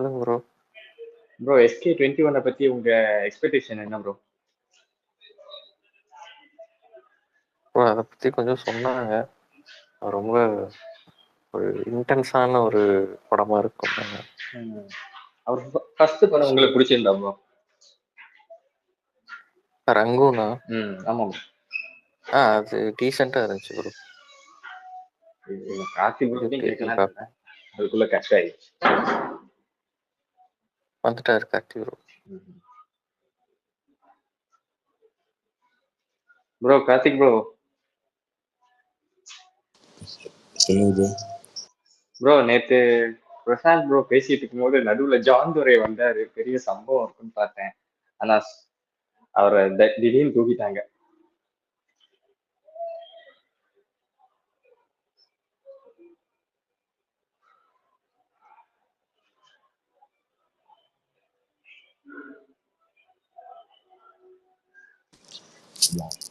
சொல்லுங்க bro. Bro SK21 பத்தி உங்க எக்ஸ்பெக்டேஷன் என்ன ப்ரோ? ப்ரோ அதை பற்றி கொஞ்சம் சொன்னாங்க. ரொம்ப ஒரு இன்டென்ஸான ஒரு படமாக இருக்கும்னாங்க. அவர் ஃபர்ஸ்ட் படம் உங்களுக்கு பிடிச்சிருந்தா ப்ரோ? ரங்கூனா? ஆமா ப்ரோ. அது டீசெண்டாக இருந்துச்சு ப்ரோ. கார்த்திக் ப்ரோ கேட்கலாம், அதுக்குள்ள கஷ்டம் ஆயிடுச்சு. வந்துட்டாரு Karthik bro. Bro Karthik bro. சொல்லுங்க ப்ரோ. நேத்து பிரசாந்த் ப்ரோ பேசிட்டு இருக்கும்போது நடுவுல ஜான் துரை வந்தாரு, பெரிய சம்பவம் இருக்குன்னு பார்த்தேன். ஆனா அவரை திடீர்னு தூக்கிட்டாங்க.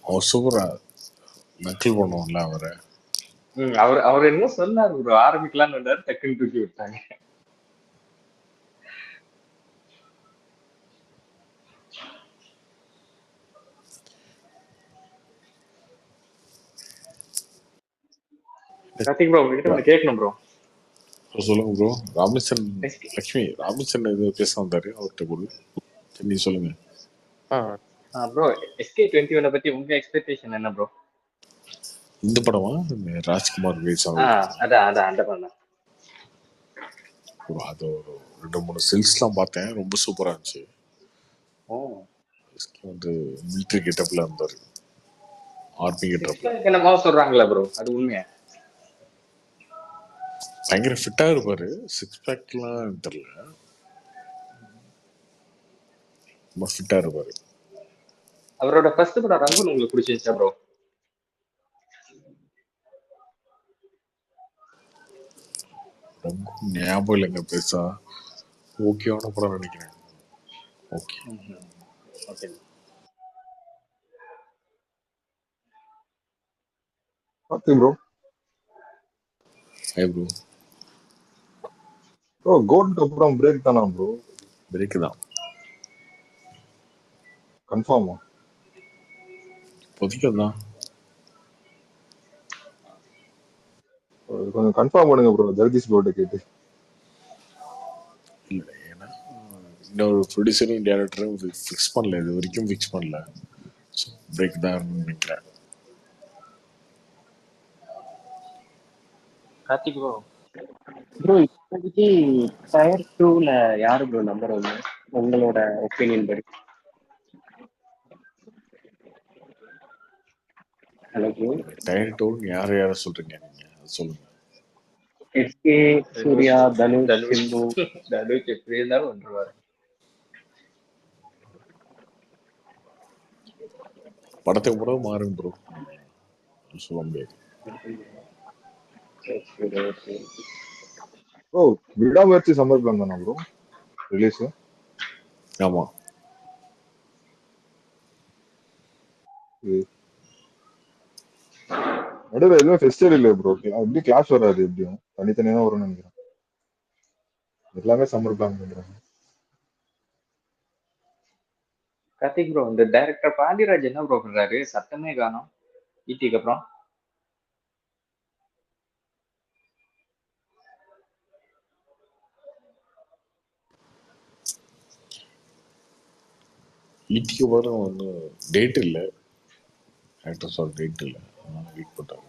அவர் சூப்பரா நக்கல் பண்ணுவோம்ல அவரை. அவர் என்ன சொன்னார் ப்ரோ, ஆரம்பிக்கலாம்னு வந்தாரு, டக்குன்னு தூக்கி விட்டாங்க. கார்த்திக் ப்ரோ உங்ககிட்ட ஒன்று கேட்கணும் ப்ரோ. சொல்லுங்க ப்ரோ. ராமேஸ்வரன் லட்சுமி ராமேஸ்வரன் எது பேச வந்தாரு, அவர்கிட்ட கூட நீ சொல்லுங்க. ப்ரோ SK21 பத்தி உங்க எக்ஸ்பெக்டேஷன் என்ன ப்ரோ? இந்த படமா ராஜ்குமார் பேச? அதான் அந்த படம். அது ஒரு 2-3 செல்ஸ்லாம் பார்த்தேன், ரொம்ப சூப்பரா இருந்துச்சு. வந்து மிலிட்டரி கெட்டப்ல இருந்தாரு, ஆர்மி கெட்டப்ல. என்னமோ சொல்றாங்களா ப்ரோ, அது உண்மையா? பயங்கர ஃபிட்டா இருப்பாரு, 6 பேக்லாம் தெரியல, ரொம்ப ஃபிட்டா இருப்பாரு. அவரோட ஃபர்ஸ்ட் படம் ரங்கூன் உங்களுக்கு பிடிச்சிருச்சா ப்ரோ? ரங்கூன் ஞாபகம் இல்லைங்க பெருசா. ஓகேவான படம் நினைக்கிறேன். Okay okay bro. Hi bro. Bro கோல்டுக்கு அப்புறம் பிரேக் தானா ப்ரோ? பிரேக் தான் கன்ஃபார்மா? பொதிக்கதான் கொஞ்சம் கன்ஃபார்ம் பண்ணுங்க ப்ரோ, ஜெகதீஷ் ப்ரோட்ட கேட்டு. இல்லை, ஏன்னா இன்னொரு ப்ரொடியூசரும் டேரக்டரும் ஃபிக்ஸ் பண்ணல, இது வரைக்கும் ஃபிக்ஸ் பண்ணல. ஸோ பிரேக் தான் நினைக்கிறேன். கார்த்திக் ப்ரோ. ப்ரோ இப்போதைக்கு டயர் 2ல யாரு ப்ரோ நம்பர் 1 உங்களோட ஒப்பீனியன் படி? Hello bro. டயர் 2 யார சொல்றீங்க நீங்க, சொல்லுங்க. SK, சூர்யா, தனுஷ், சிம்பு. தனுஷ் எப்படி இருந்தாலும் வந்துருவாரு. படத்துக்கு கூட மாறுங்க ப்ரோ, சொல்ல முடியாது. ப்ரோ விடாமுயற்சி சம்மர் பிளான் தானா ப்ரோ ரிலீஸ்? ஆமா. நடுவில் எதுவுமே ஃபெஸ்டிவல் இல்லை ப்ரோ, எப்படி கிளாஸ் வராது, எப்படியும் தனித்தனியாக தான் வரும்னு நினைக்கிறேன். எல்லாமே சம்மர் பிளான் பண்றாங்க. கார்த்திக் ப்ரோ, இந்த டைரக்டர் பாண்டியராஜ் என்ன ப்ரோ பண்றாரு? சத்தமே காணோம் ஈட்டிக்கு அப்புறம். ஈட்டிக்கு வரும் வந்து டேட் இல்லை, ஆக்டர்ஸோட டேட் இல்லை, அதனால வெயிட் பண்ணுறாங்க.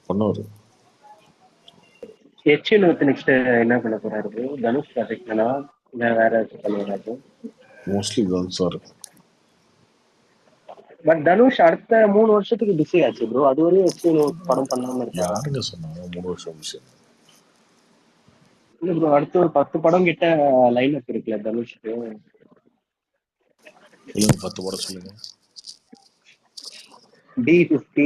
பண்ணுவார். H1 நெக்ஸ்ட் என்ன பண்ண போறாரு ப்ரோ? தனுஷ் ப்ராஜெக்ட் தானா இல்லை வேற ஏதாச்சும் பண்ணுவாரு? மோஸ்ட்லி தனுஷாக இருக்கும். பட் தனுஷ் அடுத்த 3 வருஷத்துக்கு பிஸி ஆச்சு ப்ரோ, அது வரையும் H1 படம் பண்ணாம இருக்காரு. யாருங்க சொன்னாங்க 3 வருஷம் பிஸி? இல்லை ப்ரோ, அடுத்து ஒரு 10 படம் கிட்ட லைன் அப் இருக்குல்ல தனுஷ்க்கு. சொல்லுங்க, 10 படம் சொல்லுங்க. D50,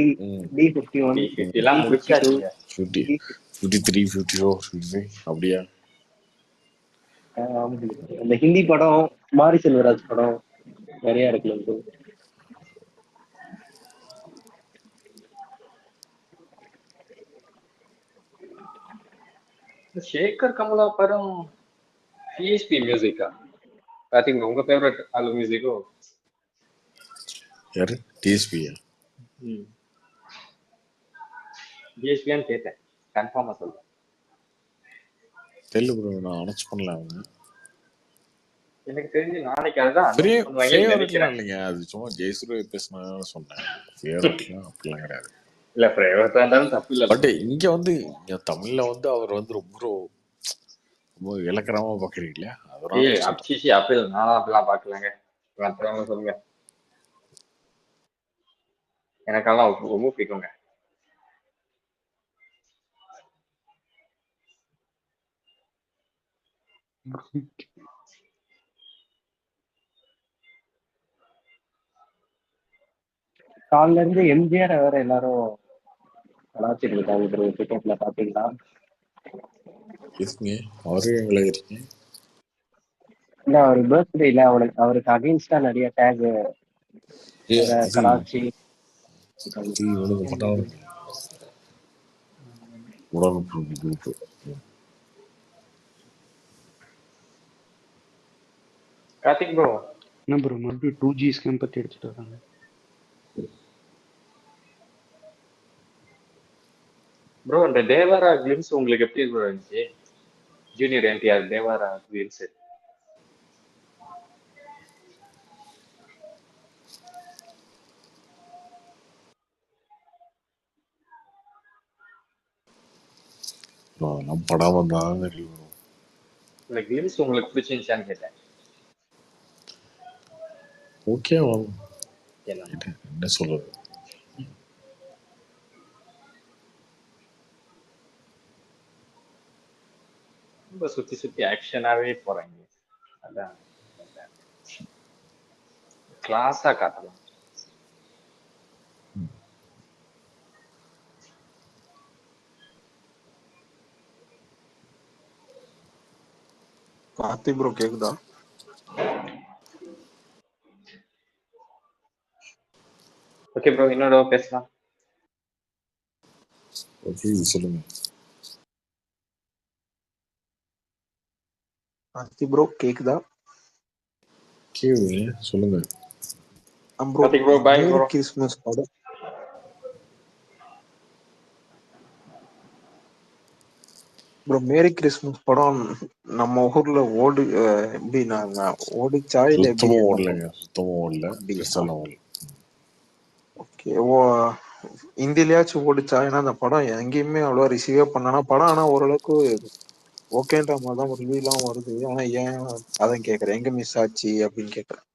D51, எல்லாம் முடிச்சாச்சுங்க. 53, 54, 55 அப்படியா? அந்த ஹிந்தி படம், மாரி செல்வராஜ் படம் நிறைய இருக்குல்ல ப்ரோ. சேகர் கமலா படம் சிஎஸ்பி மியூசிக்கா? பாத்தீங்க உங்க ஃபேவரட் ஆல்பம் மியூசிக்கோ? யாரு டிஎஸ்பியா? டிஎஸ்பியான்னு கேட்டேன், கன்ஃபார்மா சொல்றேன். தெரியல ப்ரோ, நான் அனௌன்ஸ் பண்ணல அவங்க. எனக்கு தெரிஞ்சு நாளைக்கு அதுதான் பெரிய announce பண்ணுவாங்கன்னு ஃபேவரட்லாம் நினைக்கிறேன். இல்லைங்க, அது சும்மா ஜெயசூரிய பேசினான்னு சொன்னேன். ஃபேவரட்லாம் அப்படிலாம் கிடையாது. இல்ல ஃபேவரட்டா இருந்தாலும் தப்பு இல்ல. பட் இங்க வந்து இங்க தமிழ்ல வந்து அவர் வந்து ரொம்ப இலக்கரமா பாக்குறீங்க இல்லையா, அதனால ஏய் சொல்றேன். அப்சிசி அப்படி இல்லை, நானும் அப்படிலாம் பார்க்கலங்க. மற்றவங்க சொல்லுங்க, எனக்கெல்லாம் ரொம்ப பிடிக்குங்க. காலில இருந்து எம்ஜிஆர் வேற எல்லாரும் கலாச்சிட்டு இருக்காங்க ப்ரோ. டிக்கெட்ல பாத்தீங்களா? எதுக்குங்க அவரே எங்களை இருக்கீங்க? இல்ல அவர் பர்த்டேல அவருக்கு அகைன்ஸ்டா நிறைய டேக் அது கலாச்சி அது இவனுக்கு பட்டாளம் உடம்பு குரூப். கார்த்திக் ப்ரோ, என்ன ப்ரோ மறுபடியும் 2G ஸ்கேம் பத்தி எடுத்துட்டு வராங்க? ப்ரோ இந்த தேவாரா கிளிம்ஸ் உங்களுக்கு எப்படி ப்ரோ இருந்துச்சு? Junior NTR Devara glimpse. அதெல்லாம் படம் வந்தாங்க தெரியும். இந்த கிளிம்ஸ் உங்களுக்கு பிடிச்சிருந்துச்சான்னு கேட்டேன். ஓகே என்ன என்ன சொல்றது, ரொம்ப சுத்தி சுத்தி ஆக்ஷனாவே போறாங்க. அதான் கிளாஸா காட்டலாம். கார்த்திக் ப்ரோ கேக்குதா? ஓகே ப்ரோ, இன்னொரு பேசலாம். ஓகே சொல்லுங்க. கார்த்திக் ப்ரோ கேக்குதா? கேளுங்க சொல்லுங்க. ப்ரோ கார்த்திக் ப்ரோ பாய் மேரி ப்ரோ. கிறிஸ்மஸ் படம் ப்ரோ மேரி கிறிஸ்மஸ் படம் நம்ம ஊர்ல எப்படி நாங்க ஓடிச்சா இல்ல எப்படி சுத்தமா கேட்டேன் bro. ஓடலைங்க, சுத்தமா ஓடல. அப்படியா? பெருசாலாம் ஓடல. ஓகே. இந்தியிலயாச்சும் ஓடிச்சா? ஏன்னா அந்த படம் எங்கேயுமே அவ்வளவா ரிசீவே பண்ணானா படம், ஆனா ஓரளவுக்கு ஓகேன்ற மாதிரி தான் ரிவ்யூ எல்லாம் வருது. ஆனா ஏன் அதான் கேக்குறேன், எங்க மிஸ் ஆச்சு அப்படின்னு கேக்குறேன்.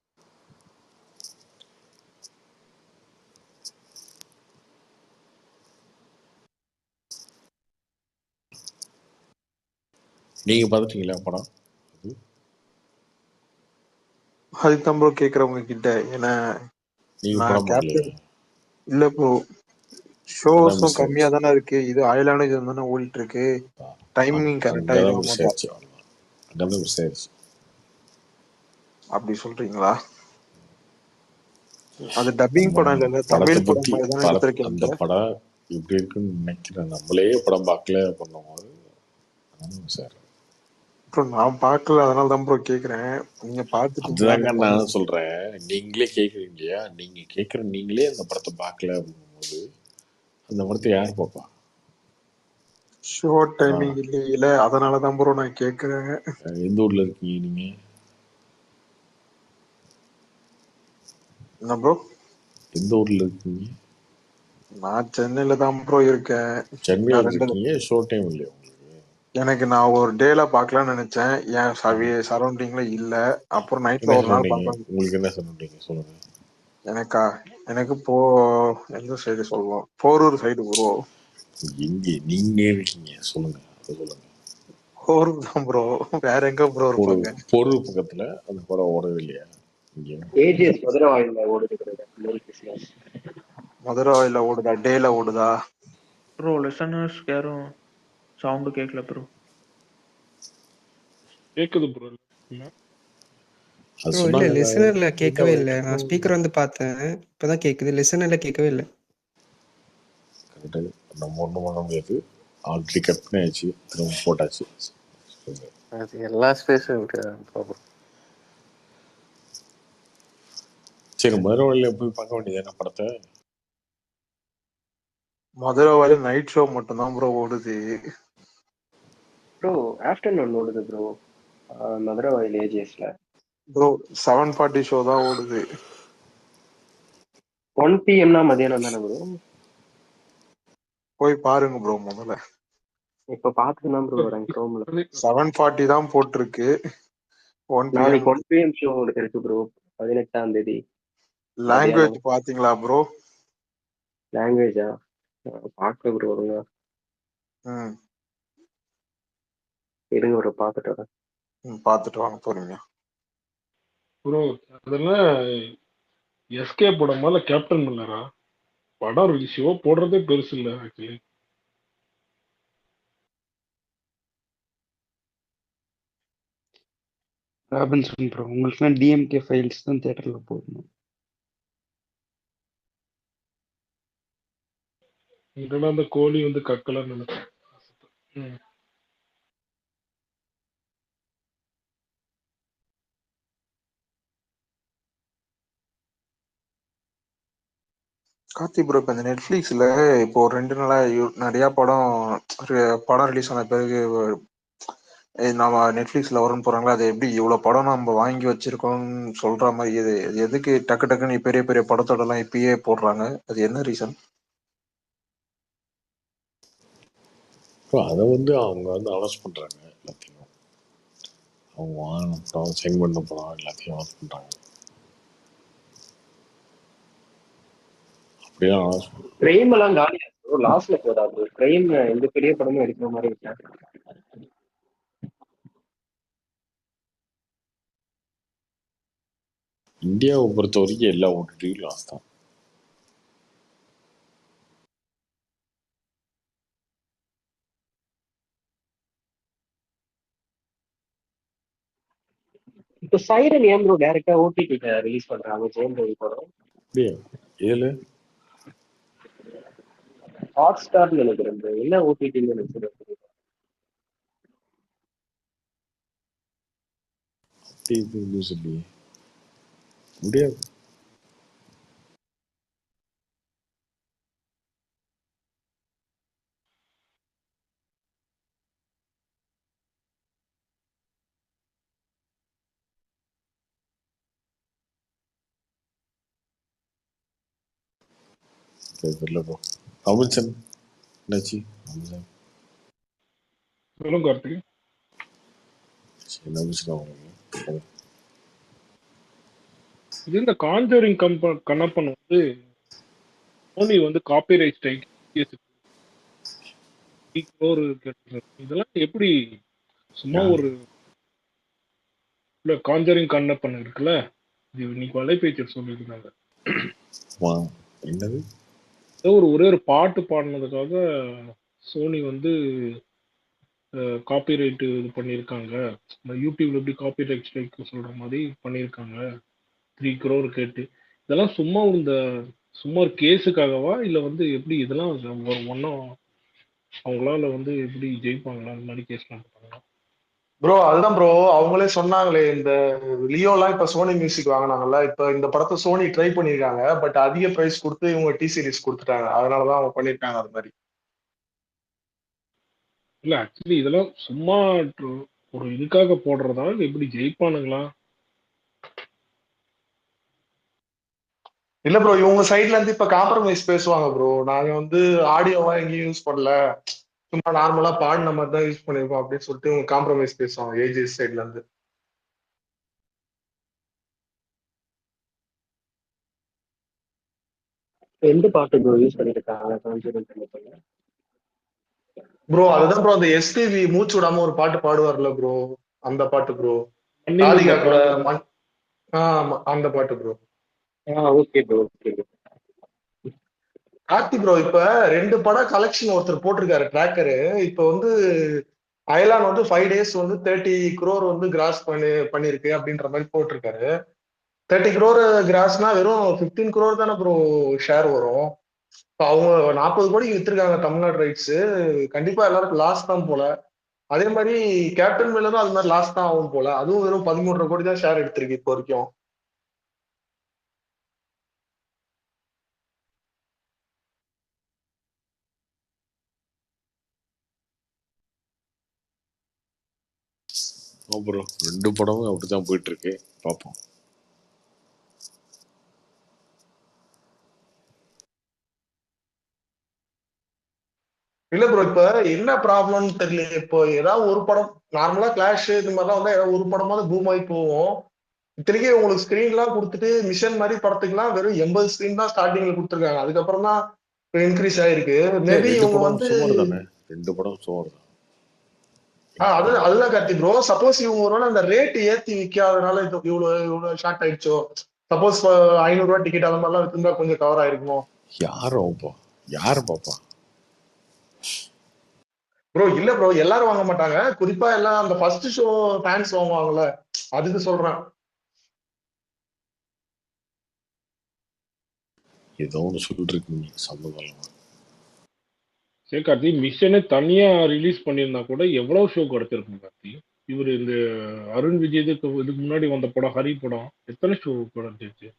நீங்க பார்த்துட்டீங்களா படம்? அதுதான் ப்ரோ கேக்குறவங்க கிட்ட. ஏன்னா நீங்க நான் படம் பார்க்கலையா? கேப்டன் இல்ல ப்ரோ, அங்கதான் ஷோஸும் மிஸ் கம்மியா ஆயிடுச்சு. தானே இருக்கு. இது அயலானது தானே ஓடிட்டு இருக்கு. டைமிங் கரெக்டா அங்கதான் இல்லாம மிஸ் தான். ஆயிடுச்சு. அவ்வளவுதான், அங்கதான் மிஸ் ஆயிடுச்சு. அப்படி சொல்றீங்களா? அது டப்பிங் நம்ம படம் இல்ல, படத்தை தமிழ் படம் பத்தி மாதிரி தானே அந்த எடுத்திருக்கீங்க. படம் எப்படி இருக்குன்னு நினைக்கிறேன். நம்மளே படம் பார்க்கல பண்ணும்போது மிஸ் ஆயிடும். அப்புறம் நான் பார்க்கல, அதனால தான் ப்ரோ கேக்குறேன். நீங்க பாத்துட்டீங்களா அதுதாங்க அந்த படம்? நான் சொல்றேன். நீங்களே கேக்குறீங்க இல்லையா, நீங்களே அந்த படத்தை பார்க்கல அப்படிங்கும்போது அந்த படத்தை யார் பார்ப்பா? ஷோ டைமிங் இல்ல, அதனால தான் ப்ரோ நான் கேக்குறேன். எந்த ஊர்ல இருக்கீங்க நீங்க? என்ன ப்ரோ? எந்த ஊர்ல இருக்கீங்க? நான் சென்னையில தான் ப்ரோ இருக்கேன். சென்னையில நான் இருக்கீங்க, ஷோ டைம் இல்லையா உங்களுக்கு? நான் ஒரு டேல பாக்கலாம்னு நினைச்சேன். என் சரௌண்டிங்ல இல்ல. அப்புறம் நைட்ல என்ன ஒரு நாள் சொன்னீங்க? பார்க்கலாம். உங்களுக்கு என்ன சொன்னீங்க சொல்லுங்க. எனக்கு எந்த சைடு சொல்லுவோம், போரூர் சைடு ப்ரோ. எங்க நீங்க இருக்கீங்க சொல்லுங்க, அதை சொல்லுங்க. போரூர் தான் ப்ரோ, வேற எங்க ப்ரோ இருப்பாங்க? பொருள் பக்கத்துல அந்த படம் ஓடவே இல்லையா இங்க? ஏஜிஎஸ் மதுரை வாயில ஓடுது மேரி கிறிஸ்மஸ். மதுரை வாயில ஓடுதா? டேல ஓடுதா? ப்ரோ லிசனர்ஸ் யாரும் சவுண்டு கேட்கல ப்ரோ. கேக்குது ப்ரோ. அது ப்ரோ இல்ல, சொன்னாங்க. லிசனர்ல கேட்கவே இல்லை. நான் ஸ்பீக்கர் வந்து பார்த்தேன், இப்பதான் கேக்குது. லிசனர்ல கேட்கவே இல்லை. கரெக்டு, நம்ம ஒன்றும் பண்ண முடியாது. ஆல்ரெடி கட் பண்ணியாச்சு, திரும்ப போட்டாச்சு. அது எல்லா ஸ்பேஸும் இருக்கு. சரி, மதுரவாயில போய் பார்க்க வேண்டியது படத்தை. மதுரை வரை நைட் ஷோ மட்டும்தான் ப்ரோ ஓடுது. ப்ரோ ஆஃப்டர்நூன் ஓடுது ப்ரோ மதுரை வாயில் ஏஜிஎஸ்ல. ப்ரோ 7:40 ஷோ தான் ஓடுது. 1 PM மதியானம் தானே ப்ரோ? போய் பாருங்க ப்ரோ முதல்ல. இப்ப பாத்துதான் ப்ரோ வரேன் க்ரோம்ல. 7:40 தான் போட்டிருக்கு. 1 PM நாளைக்கு 1 PM ஷோ இருக்கு ப்ரோ, 18ஆம் தேதி. லாங்குவேஜ் பாத்தீங்களா ப்ரோ? லாங்குவேஜா பார்க்க ப்ரோ வருங்க. இருங்க ப்ரோ பார்த்துட்டு வரேன். பார்த்துட்டு வாங்க போறீங்க ப்ரோ. அதெல்லாம் எஸ்கே படமா இல்ல கேப்டன் மில்லரா? படம் ஷோ போடுறதே பெருசு இல்ல ஆக்சுவலி. ராபின்சன் ப்ரோ, உங்களுக்கு டிஎம்கே ஃபைல்ஸ் தான் தியேட்டர்ல போடணும். இதெல்லாம் அந்த கோழி வந்து கக்கலன்னு நினைக்கிறேன். கார்த்தி ப்ரோ, இப்போ இந்த நெட்ஃபிளிக்ஸ்ல இப்போ 2 நாளா நிறைய படம் ரிலீஸ் ஆன பிறகு நம்ம நெட்ஃபிளிக்ஸ்ல வரும்னு போறாங்களா? அது எப்படி இவ்வளவு படம் நம்ம வாங்கி வச்சிருக்கோம்னு சொல்ற மாதிரி இது எதுக்கு டக்கு டக்குன்னு பெரிய பெரிய படத்தோட எல்லாம் இப்பயே போடுறாங்க? அது என்ன ரீசன்? அதை வந்து அவங்க வந்து அனௌன்ஸ் பண்றாங்க எல்லாத்தையும். அவங்க வாங்கின படம், சைன் பண்ண படம் எல்லாத்தையும் அனௌன்ஸ் பண்றாங்க. அப்படியே அனௌன்ஸ் கிரைம் எல்லாம் காலியா ப்ரோ, லாஸ்ட்ல போதா ப்ரோ? கிரைம் எந்த பெரிய படமும் எடுக்கிற மாதிரி இருக்கேன். இந்தியாவை பொறுத்த வரைக்கும் எல்லா ஓடிடியும் லாஸ் தான். இப்போ சைரன் ஏன் ப்ரோ டைரக்டா ஓடிடில ரிலீஸ் பண்றாங்க ஜெயம் ரவி படம்? அப்படியே இதுல ஹாட் ஸ்டார்னு நினைக்கிறேன் ப்ரோ, என்ன ஓடிடின்னு நினைக்கிறேன். அப்படி சொல்லி முடியாது. தெரியல ப்ரோ. தமிழ்ச்சன் என்னாச்சு? சொல்லுங்க கார்த்திக். என்ன விஷயம் உங்களுக்கு? இது இந்த காஞ்சரிங் கண்ணப்பன் வந்து சோனி வந்து காப்பிரைட் ஸ்ட்ரைக் இதெல்லாம் எப்படி சும்மா ஒரு காஞ்சரிங் கண்ணப்பன் இருக்குல்ல, இது இன்னைக்கு வலைபேச்சில் சொல்லியிருந்தாங்க. என்னது ஒரே ஒரு பாட்டு பாடினதுக்காக சோனி வந்து காப்பிரைட் இது பண்ணியிருக்காங்க. இந்த யூடியூப்ல எப்படி காப்பிரைட் ஸ்ட்ரைக் சொல்ற மாதிரி பண்ணியிருக்காங்க 3 crore கேட்டு. இதெல்லாம் சும்மா ஒரு கேஸுக்காகவா இல்ல வந்து எப்படி இதெல்லாம் ஒன்னும் அவங்களால வந்து எப்படி ஜெயிப்பாங்களா அந்த மாதிரி கேஸ்லாம் போட்டாங்களா? ப்ரோ அதுதான் ப்ரோ, அவங்களே சொன்னாங்களே இந்த லியோலாம் இப்ப சோனி மியூசிக் வாங்கினாங்கல்ல, இப்ப இந்த படத்தை சோனி ட்ரை பண்ணிருக்காங்க, பட் அதிக பிரைஸ் கொடுத்து இவங்க டி சீரிஸ் கொடுத்துட்டாங்க, அதனாலதான் அவங்க பண்ணிருக்காங்க அது மாதிரி. இல்ல ஆக்சுவலி இதெல்லாம் சும்மா ஒரு இதுக்காக போடுறதா எப்படி ஜெயிப்பானுங்களா? இல்ல ப்ரோ, இவங்க சைட்ல இருந்து இப்ப காம்ப்ரமைஸ் பேசுவாங்க ப்ரோ. நாங்க வந்து ஆடியோவா எங்கேயும் யூஸ் பண்ணல, சும்மா நார்மலா பாடின மாதிரி தான் யூஸ் பண்ணிருக்கோம் அப்படின்னு சொல்லிட்டு இவங்க காம்ப்ரமைஸ் பேசுவாங்க ஏஜிஎஸ் சைட்ல இருந்து. எந்த பாட்டு ப்ரோ யூஸ் பண்ணிருக்காங்க காஞ்சரிங் கண்ணப்பன்ல? ப்ரோ அதுதான் ப்ரோ, அந்த எஸ்பிவி மூச்சு விடாம ஒரு பாட்டு பாடுவார்ல ப்ரோ, அந்த பாட்டு ப்ரோ. ராதிகா கூட அந்த பாட்டு bro. Okay bro, okay. Karthi bro, இப்ப 2 படம் கலெக்ஷன் ஒருத்தர் போட்டிருக்காரு ட்ராக்கரு. இப்ப வந்து அயலான் வந்து 5 days வந்து 30 crore வந்து கிராஸ் பண்ணிருக்கு அப்படின்ற மாதிரி போட்டிருக்காரு. 30 crore கிராஸ்னா வெறும் 15 crore தானே ப்ரோ ஷேர் வரும். அவங்க 40 கோடிக்கு வித்துருக்காங்க தமிழ்நாடு ரைட்ஸ். கண்டிப்பா எல்லாருக்கும் லாஸ் தான் போல. அதே மாதிரி கேப்டன் மில்லரும் அது மாதிரி லாஸ் தான் ஆகும் போல. அதுவும் வெறும் 13.5 கோடி தான் ஷேர் எடுத்திருக்கு இப்போ வரைக்கும். அப்புறம் 2 படமும் அப்படிதான் போயிட்டு இருக்கு. பார்ப்போம். இல்ல ப்ரோ, இப்ப என்ன ப்ராப்ளம்னு தெரியல. இப்போ ஏதாவது ஒரு படம் நார்மலா கிளாஷ் இது மாதிரிலாம் வந்தா ஏதாவது ஒரு படமாவது பூம் ஆகி போவோம். இத்தனைக்கே உங்களுக்கு ஸ்கிரீன் எல்லாம் கொடுத்துட்டு மிஷன் மாதிரி படத்துக்குலாம் வெறும் 80 ஸ்கிரீன் தான் ஸ்டார்டிங்ல கொடுத்துருக்காங்க. அதுக்கப்புறம் தான் இன்க்ரீஸ் ஆயிருக்கு. மேபி 2 இவங்க படம் வந்து சுமார் தானே. 2 படம் சுமார் தான். அதுதான் கார்த்தி ப்ரோ. சப்போஸ் இவங்க ஒருவேளை அந்த ரேட் ஏத்தி விற்காதனால இவ்வளவு ஷார்ட் ஆயிடுச்சோ. சப்போஸ் 500 ரூபாய் டிக்கெட் அந்த மாதிரிலாம் வித்திருந்தா கொஞ்சம் கவர் ஆயிருக்குமோ. யாரு பாப்பா ப்ரோ? இல்ல ப்ரோ, எல்லாரும் வாங்க மாட்டாங்க. குறிப்பா எல்லாம் அந்த ஃபர்ஸ்ட் ஷோ ஃபேன்ஸ் வாங்குவாங்கல்ல, அதுக்கு சொல்றேன். ஏதோ ஒன்று சொல்லிருக்கீங்க சம்மதம். சரி கார்த்தி, மிஷனே தனியா ரிலீஸ் பண்ணியிருந்தா கூட எவ்வளவு ஷோ கிடைச்சிருக்கும் கார்த்தி. இவர் இந்த அருண் விஜய் இதுக்கு முன்னாடி வந்த படம் ஹரி படம் எத்தனை ஷோ கிடைச்சிருச்சு.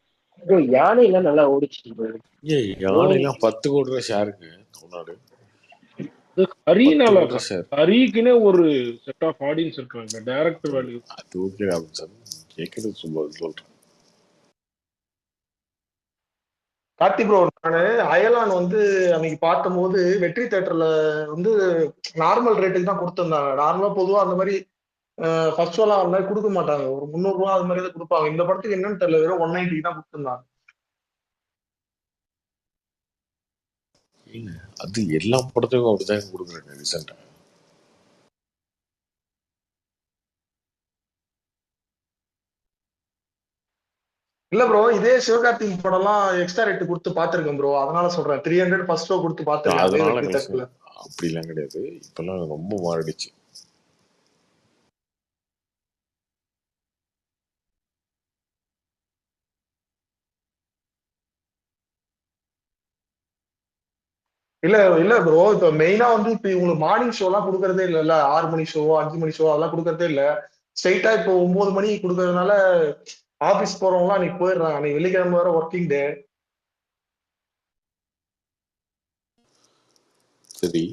ப்ரோ யானைலாம் நல்லா ஓடிச்சு ப்ரோ. யானைலாம் 10 கோடி ரூபாய் ஷேருக்கு தமிழ்நாடு. ஹரினால 10 கோடி ரூபாய் ஷேர். ஹரிக்குன்னே ஒரு செட் ஆஃப் ஆடியன்ஸ் இருக்காங்க. டைரக்டர் வேல்யூ அது ஓகே சார், கேட்கறது சொல்றேன். கார்த்தி ப்ரோ, நானு அயலான் வந்து அன்னைக்கு பார்க்கும்போது வெற்றி தியேட்டர்ல வந்து நார்மல் ரேட்டுக்கு தான் கொடுத்துருந்தாங்க. நார்மலா பொதுவா அந்த மாதிரி ஃபர்ஸ்ட் ஷோலாம் அந்த மாதிரி கொடுக்க மாட்டாங்க. ஒரு 300 ரூபா அது மாதிரி தான் கொடுப்பாங்க. இந்த படத்துக்கு என்னன்னு தெரியல, வெறும் 190 தான் கொடுத்துருந்தாங்க. அது எல்லா படத்துக்கும் அப்படிதான் கொடுக்குறாங்க ரீசெண்டா. இல்ல ப்ரோ, இதே சிவகார்த்திக் படம்லாம் எக்ஸ்ட்ரா ரேட் கொடுத்து பாத்துருக்கேன் ப்ரோ. அதனால சொல்றேன் 300 ஃபர்ஸ்ட் ஷோ கொடுத்து பாத்துருக்கேன் அதே அதனால வெற்றி தியேட்டர்ல. அப்படிலாம் கிடையாது. இப்பெல்லாம் ரொம்ப மாறிடுச்சு. இல்ல ப்ரோ, இப்ப மெயினா வந்து இப்ப உங்களுக்கு மார்னிங் ஷோ எல்லாம் கொடுக்கறதே இல்ல. 6 மணி ஷோ 5 மணி ஷோ அதெல்லாம் கொடுக்கறதே இல்ல. ஸ்ட்ரைட்டா இப்போ 9 மணிக்கு கொடுக்கறதுனால ஆபீஸ் போறவங்க அன்னைக்கு போயிடுறாங்க. அன்னைக்கு வெள்ளிக்கிழமை வேற ஒர்க்கிங் டே. சரி,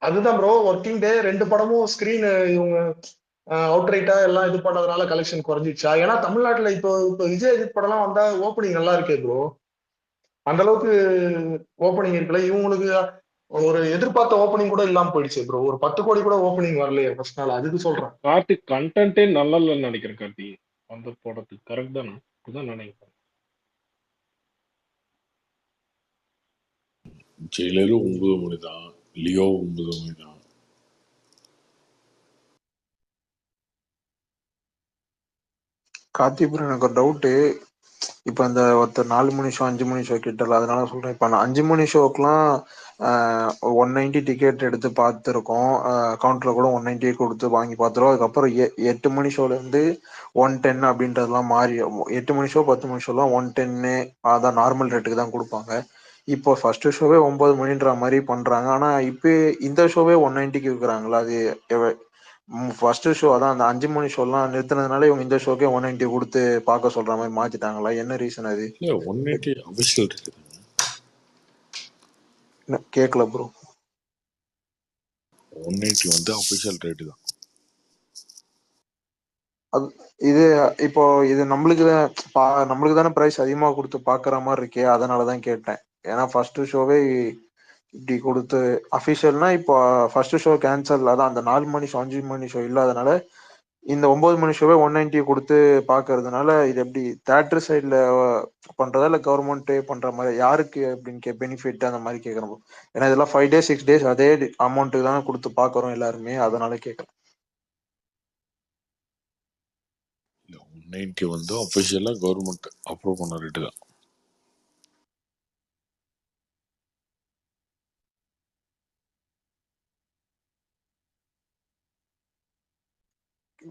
அதுதான் ப்ரோ, ஒர்க்கிங் டே 2 படமும் ஸ்கிரீன் இவங்க அவுட் ரைட்டா எல்லாம் இது பண்ணதுனால கலெக்ஷன் குறைஞ்சிச்சா? ஏன்னா தமிழ்நாட்டுல இப்போ விஜய் அஜித் படம்லாம் வந்தா ஓப்பனிங் நல்லா இருக்கே ப்ரோ. அந்த அளவுக்கு ஓப்பனிங் இருக்குல்ல. இவங்களுக்கு ஒரு எதிர்பார்த்த ஓப்பனிங் கூட இல்லாம போயிடுச்சு ப்ரோ. ஒரு 10 கோடி கூட ஓப்பனிங் வரலையே ஃபர்ஸ்ட் நாள். அதுக்கு சொல்றேன். கார்த்தி கண்டென்ட்டே நல்லா இல்லைன்னு நினைக்கிறேன் கார்த்தி. அந்த படத்துக்கு கரெக்ட் தானே? அப்படிதான் நினைக்கிறேன். ஜெயிலரு 9 மணி தான், லியோ 9 மணி தான். கார்த்திபுரம் எனக்கு ஒரு டவுட்டு. இப்ப இந்த ஒருத்தர் 4 மணி ஷோ 5 மணி ஷோ கிட்டல, அதனால சொல்றேன். இப்ப நான் 5 மணி ஷோக்கெல்லாம் 190 டிக்கெட் எடுத்து பார்த்துருக்கோம். அக்கௌண்ட்ல கூட 190 கொடுத்து வாங்கி பார்த்துருவோம். அதுக்கப்புறம் 8 மணி ஷோல இருந்து 110 அப்படின்றதுலாம் மாறி 8 மணி ஷோ 10 மணி ஷோலாம் 110 அதான் நார்மல் ரேட்டுக்கு தான் கொடுப்பாங்க. இப்போ ஃபர்ஸ்ட் ஷோவே 9 மணின்ற மாதிரி பண்றாங்க. ஆனா இப்போ இந்த ஷோவே 190க்கு விற்கிறாங்களா? அது ஃபர்ஸ்ட் ஷோ அதான் அந்த 5 மணி ஷோலாம் நிறுத்தினதுனால இவங்க இந்த ஷோக்கே 190 கொடுத்து பார்க்க சொல்ற மாதிரி மாத்திட்டாங்களா? என்ன ரீசன் அது? இல்ல 180 அபிஷியல் இருக்குது. கேட்கல ப்ரோ. 180 வந்து அபிஷியல் ரேட்டு தான். இது இப்போ இது நம்மளுக்கு தானே பிரைஸ் அதிகமா கொடுத்து பாக்குற மாதிரி இருக்கே, அதனாலதான் கேட்டேன். ஏன்னா ஃபர்ஸ்ட் ஷோவே இப்படி கொடுத்து அபிஷியல்னா இப்போ ஃபர்ஸ்ட் ஷோ கேன்சல், அதான் அந்த 4 மணி ஷோ 5 மணி ஷோ இல்லாதனால இந்த 9 மணி ஷோவே 190 கொடுத்து பாக்குறதுனால இது எப்படி தேட்டர் சைட்ல பண்றதா இல்ல கவர்மெண்ட் பண்ற மாதிரி யாருக்கு அப்படின்னு பெனிஃபிட் அந்த மாதிரி கேட்கறோம். ஏன்னா இதெல்லாம் 5 days 6 days அதே அமௌண்ட்டுக்கு தானே கொடுத்து பாக்குறோம் எல்லாருமே, அதனால கேட்கறேன். 190 வந்து அபிஷியலா கவர்மெண்ட் அப்ரூவ் பண்ண ரேட்டு தான்.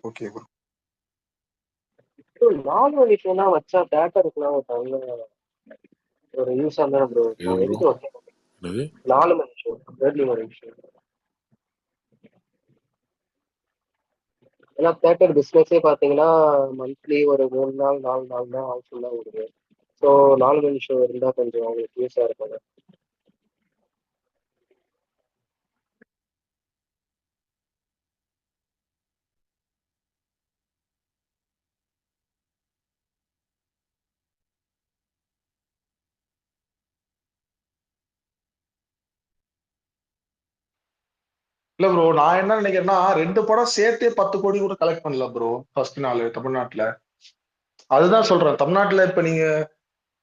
Okay bro. நாலு மணி ஷோலாம் வச்சா தேட்டருக்குலாம் ஒரு யூஸ் ஆனா ப்ரோ. இது ப்ரோ எதுக்கு வைக்கணும்? என்னது 4 மணி ஷோ, ஏர்லி மார்னிங் ஷோ. ஏன்னா தேட்டர் பிஸ்னஸே பார்த்தீங்கன்னா மந்த்லி ஒரு 3 நாள் 4 நாள் தான் ஹவுஸ்ஃபுல்லாக ஓடுது. ஸோ 4 மணி ஷோ இருந்தால் கொஞ்சம் அவங்களுக்கு யூஸாக இருக்கும். இல்ல ப்ரோ, நான் என்ன நினைக்கிறேன்னா 2 படம் சேர்த்தே 10 கோடி கூட கலெக்ட் பண்ணல ப்ரோ ஃபர்ஸ்ட் நாள் தமிழ்நாட்டுல. அதுதான் சொல்றேன். தமிழ்நாட்டுல இப்ப நீங்க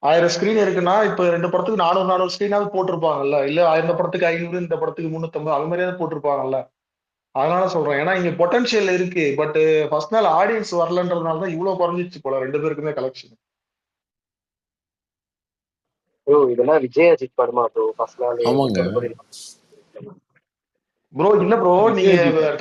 1000 ஸ்கிரீன் இருக்குன்னா இப்ப 2 படத்துக்கு 400 ஸ்கிரீனாவது போட்டிருப்பாங்கல்ல. இல்ல இந்த படத்துக்கு 500, இந்த படத்துக்கு 350 அது மாதிரியாவது போட்டிருப்பாங்கல்ல. அதனால சொல்றேன். ஏன்னா இங்க பொட்டன்ஷியல் இருக்கு. பட் ஃபர்ஸ்ட் நாள் ஆடியன்ஸ் வரலன்றதுனால தான் இவ்வளவு குறைஞ்சிச்சு போல 2 பேருக்குமே கலெக்ஷன். ப்ரோ இதெல்லாம் விஜய் அஜித் படமா ப்ரோ? ஃபர்ஸ்ட் நாள் ஆமாங்க 30 கோடி. ப்ரோ இல்ல ப்ரோ, நீங்க விஜய்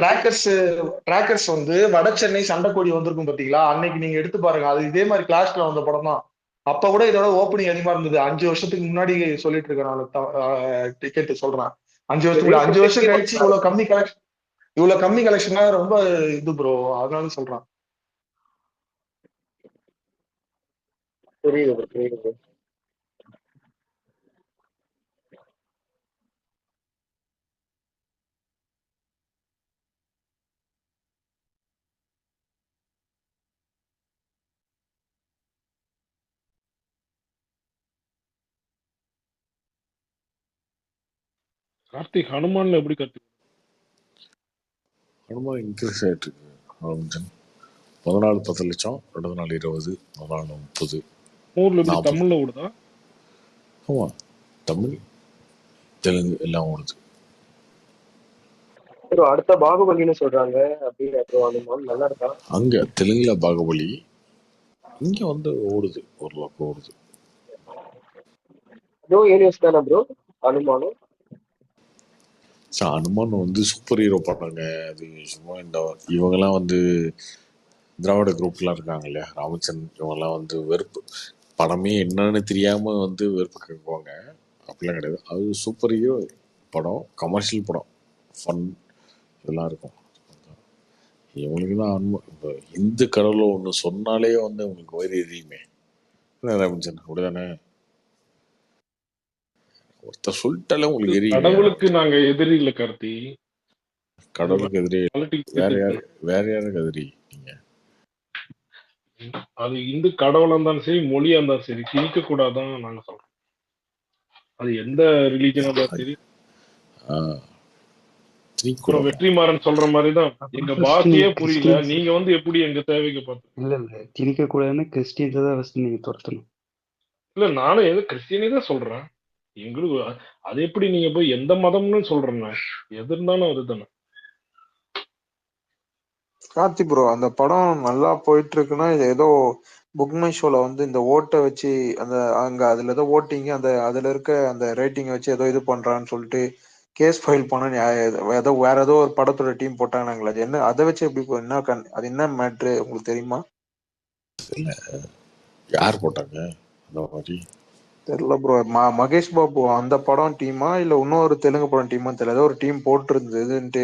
டிராக்கர்ஸ் வந்து வட சென்னை சண்டைக்கோழி வந்திருக்கும் பாத்தீங்களா, அன்னைக்கு நீங்க எடுத்து பாருங்க. அது இதே மாதிரி கிளாஸ்ல வந்த படம் தான். அப்ப கூட இதோட ஓப்பனிங் அதிகமா இருந்தது. 5 வருஷத்துக்கு முன்னாடி சொல்லிட்டு இருக்கேன் நான். டிக்கெட் சொல்றேன் 5 வருஷத்துக்கு முன்னாடி. 5 வருஷம் கழிச்சு இவ்வளவு கம்மி கலெக்ஷனா ரொம்ப இது ப்ரோ. அதனால சொல்றேன். புரியுது ப்ரோ, புரியுது ப்ரோ. கார்த்திக் ஹனுமான்ல எப்படி கார்த்திக்? ரொம்ப இன்க்ரீஸ் ஆகிட்டு இருக்கு. முதல் நாள் 10 லட்சம், 2 நாள் 20, 4 நாள் 30, ஊர்ல எப்படி 40. தமிழ்ல ஓடுதா? ஆமாம், தமிழ் தெலுங்கு எல்லாம் ஓடுது. ப்ரோ அடுத்த பாகுபலின்னு சொல்றாங்க. அப்படின்னு ப்ரோ ஹனுமான் நல்லா இருக்கா? அங்கே தெலுங்குல பாகுபலி, இங்கே வந்து ஓடுது, ஓரளவுக்கு ஓடுது. ப்ரோ ஏலியஸ் தானே ப்ரோ ஹனுமானும்? அனுமான் வந்து சூப்பர் ஹீரோ படங்க. அது சும்மா இவங்கெல்லாம் வந்து திராவிட குரூப்லாம் இருக்காங்க இல்லையா, ராமச்சந்திரன் இவங்கெல்லாம் வந்து வெறுப்பு படமே என்னன்னு தெரியாம வந்து வெறுப்பு கேட்குவாங்க. அப்படிலாம் கிடையாது. அது சூப்பர் ஹீரோ படம், கமர்ஷியல் படம், ஃபன் இதெல்லாம் இருக்கும். இவங்களுக்கு தான் இப்போ இந்து கடவுளை ஒன்று சொன்னாலே வந்து உங்களுக்கு வயிறு எரியுமே. ராமச்சந்திரன் அப்படிதானே, ஒருத்தர் சொல்லிட்டாலே உங்களுக்கு எரியுமே. கடவுளுக்கு நாங்க எதிரி இல்ல கார்த்தி. கடவுளுக்கு எதிரி பாலிடிக்ஸ் வேற யாருக்கு எதிரி நீங்க? அது இந்து கடவுளா இருந்தாலும் சரி, மொழியா இருந்தாலும் சரி, திணிக்க கூடாதான் நாங்க சொல்றோம். அது எந்த ரிலீஜனா இருந்தாலும் சரி. அப்புறம் வெற்றிமாறன் சொல்ற மாதிரிதான் எங்க பாஷையே புரியல, நீங்க வந்து எப்படி எங்க தேவைக்கு பார்த்து? இல்ல திணிக்க கூடாதுன்னு கிறிஸ்டியன்ஸ் தான் ஃபர்ஸ்ட் நீங்க துரத்தணும். இல்ல நானும் எது கிறிஸ்டியனே தான் சொல்றேன். எங்களுக்கு அது எப்படி நீங்க போய் எந்த மதம்னு சொல்றேன்னா எது இருந்தாலும் அதுதானே. கார்த்தி ப்ரோ அந்த படம் நல்லா போயிட்டு இருக்குன்னா இது ஏதோ புக் மை ஷோல வந்து இந்த ஓட்டை வச்சு அந்த அங்க அதுல ஏதோ ஓட்டிங்க அந்த அதுல இருக்க அந்த ரேட்டிங் வச்சு ஏதோ இது பண்றான்னு சொல்லிட்டு கேஸ் ஃபைல் பண்ண ஏதோ வேற ஏதோ ஒரு படத்தோட டீம் போட்டாங்கங்களா? அது என்ன அதை வச்சு எப்படி என்ன அது என்ன மேட்ரு உங்களுக்கு தெரியுமா? யார் போட்டாங்க அந்த மாதிரி தெரியல ப்ரோ. மகேஷ் பாபு அந்த படம் டீமா இல்ல இன்னொரு தெலுங்கு படம் டீமா தெரியல, ஏதோ ஒரு டீம் போட்டிருந்ததுன்ட்டு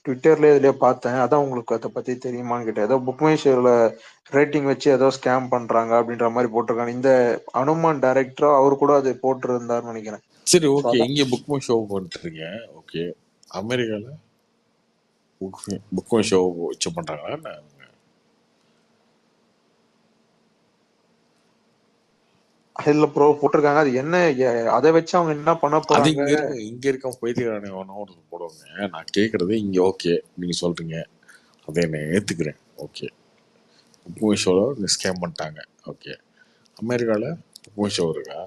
ட்விட்டர்ல இதுலயே பார்த்தேன். அதான் உங்களுக்கு அதை பத்தி தெரியுமான்னு கேட்டேன். ஏதோ புக் மை ஷோல ரேட்டிங் வச்சு ஏதோ ஸ்கேம் பண்றாங்க அப்படின்ற மாதிரி போட்டிருக்காங்க. இந்த அனுமான் டைரக்டரா அவர் கூட அது போட்டிருந்தாருன்னு நினைக்கிறேன். சரி ஓகே, இங்க புக் மை ஷோ பண்ணிட்டுருங்க. ஓகே, அமெரிக்கால புக் மை ஷோ வச்சு பண்றாங்களா? இல்ல ப்ரோ போட்டிருக்காங்க. அது என்ன அதை வச்சு அவங்க என்ன பண்ண அது போறாங்க? இங்க இருக்க பைத்தியக்காரனை ஒன்று போடுவாங்க. நான் கேட்கறது இங்க ஓகே, நீங்க சொல்றீங்க, அதை நான் ஏத்துக்கிறேன். ஓகே, புக் மை ஷோல ஸ்கேம் பண்ணிட்டாங்க. ஓகே, அமெரிக்கால புக் மை ஷோ இருக்கா?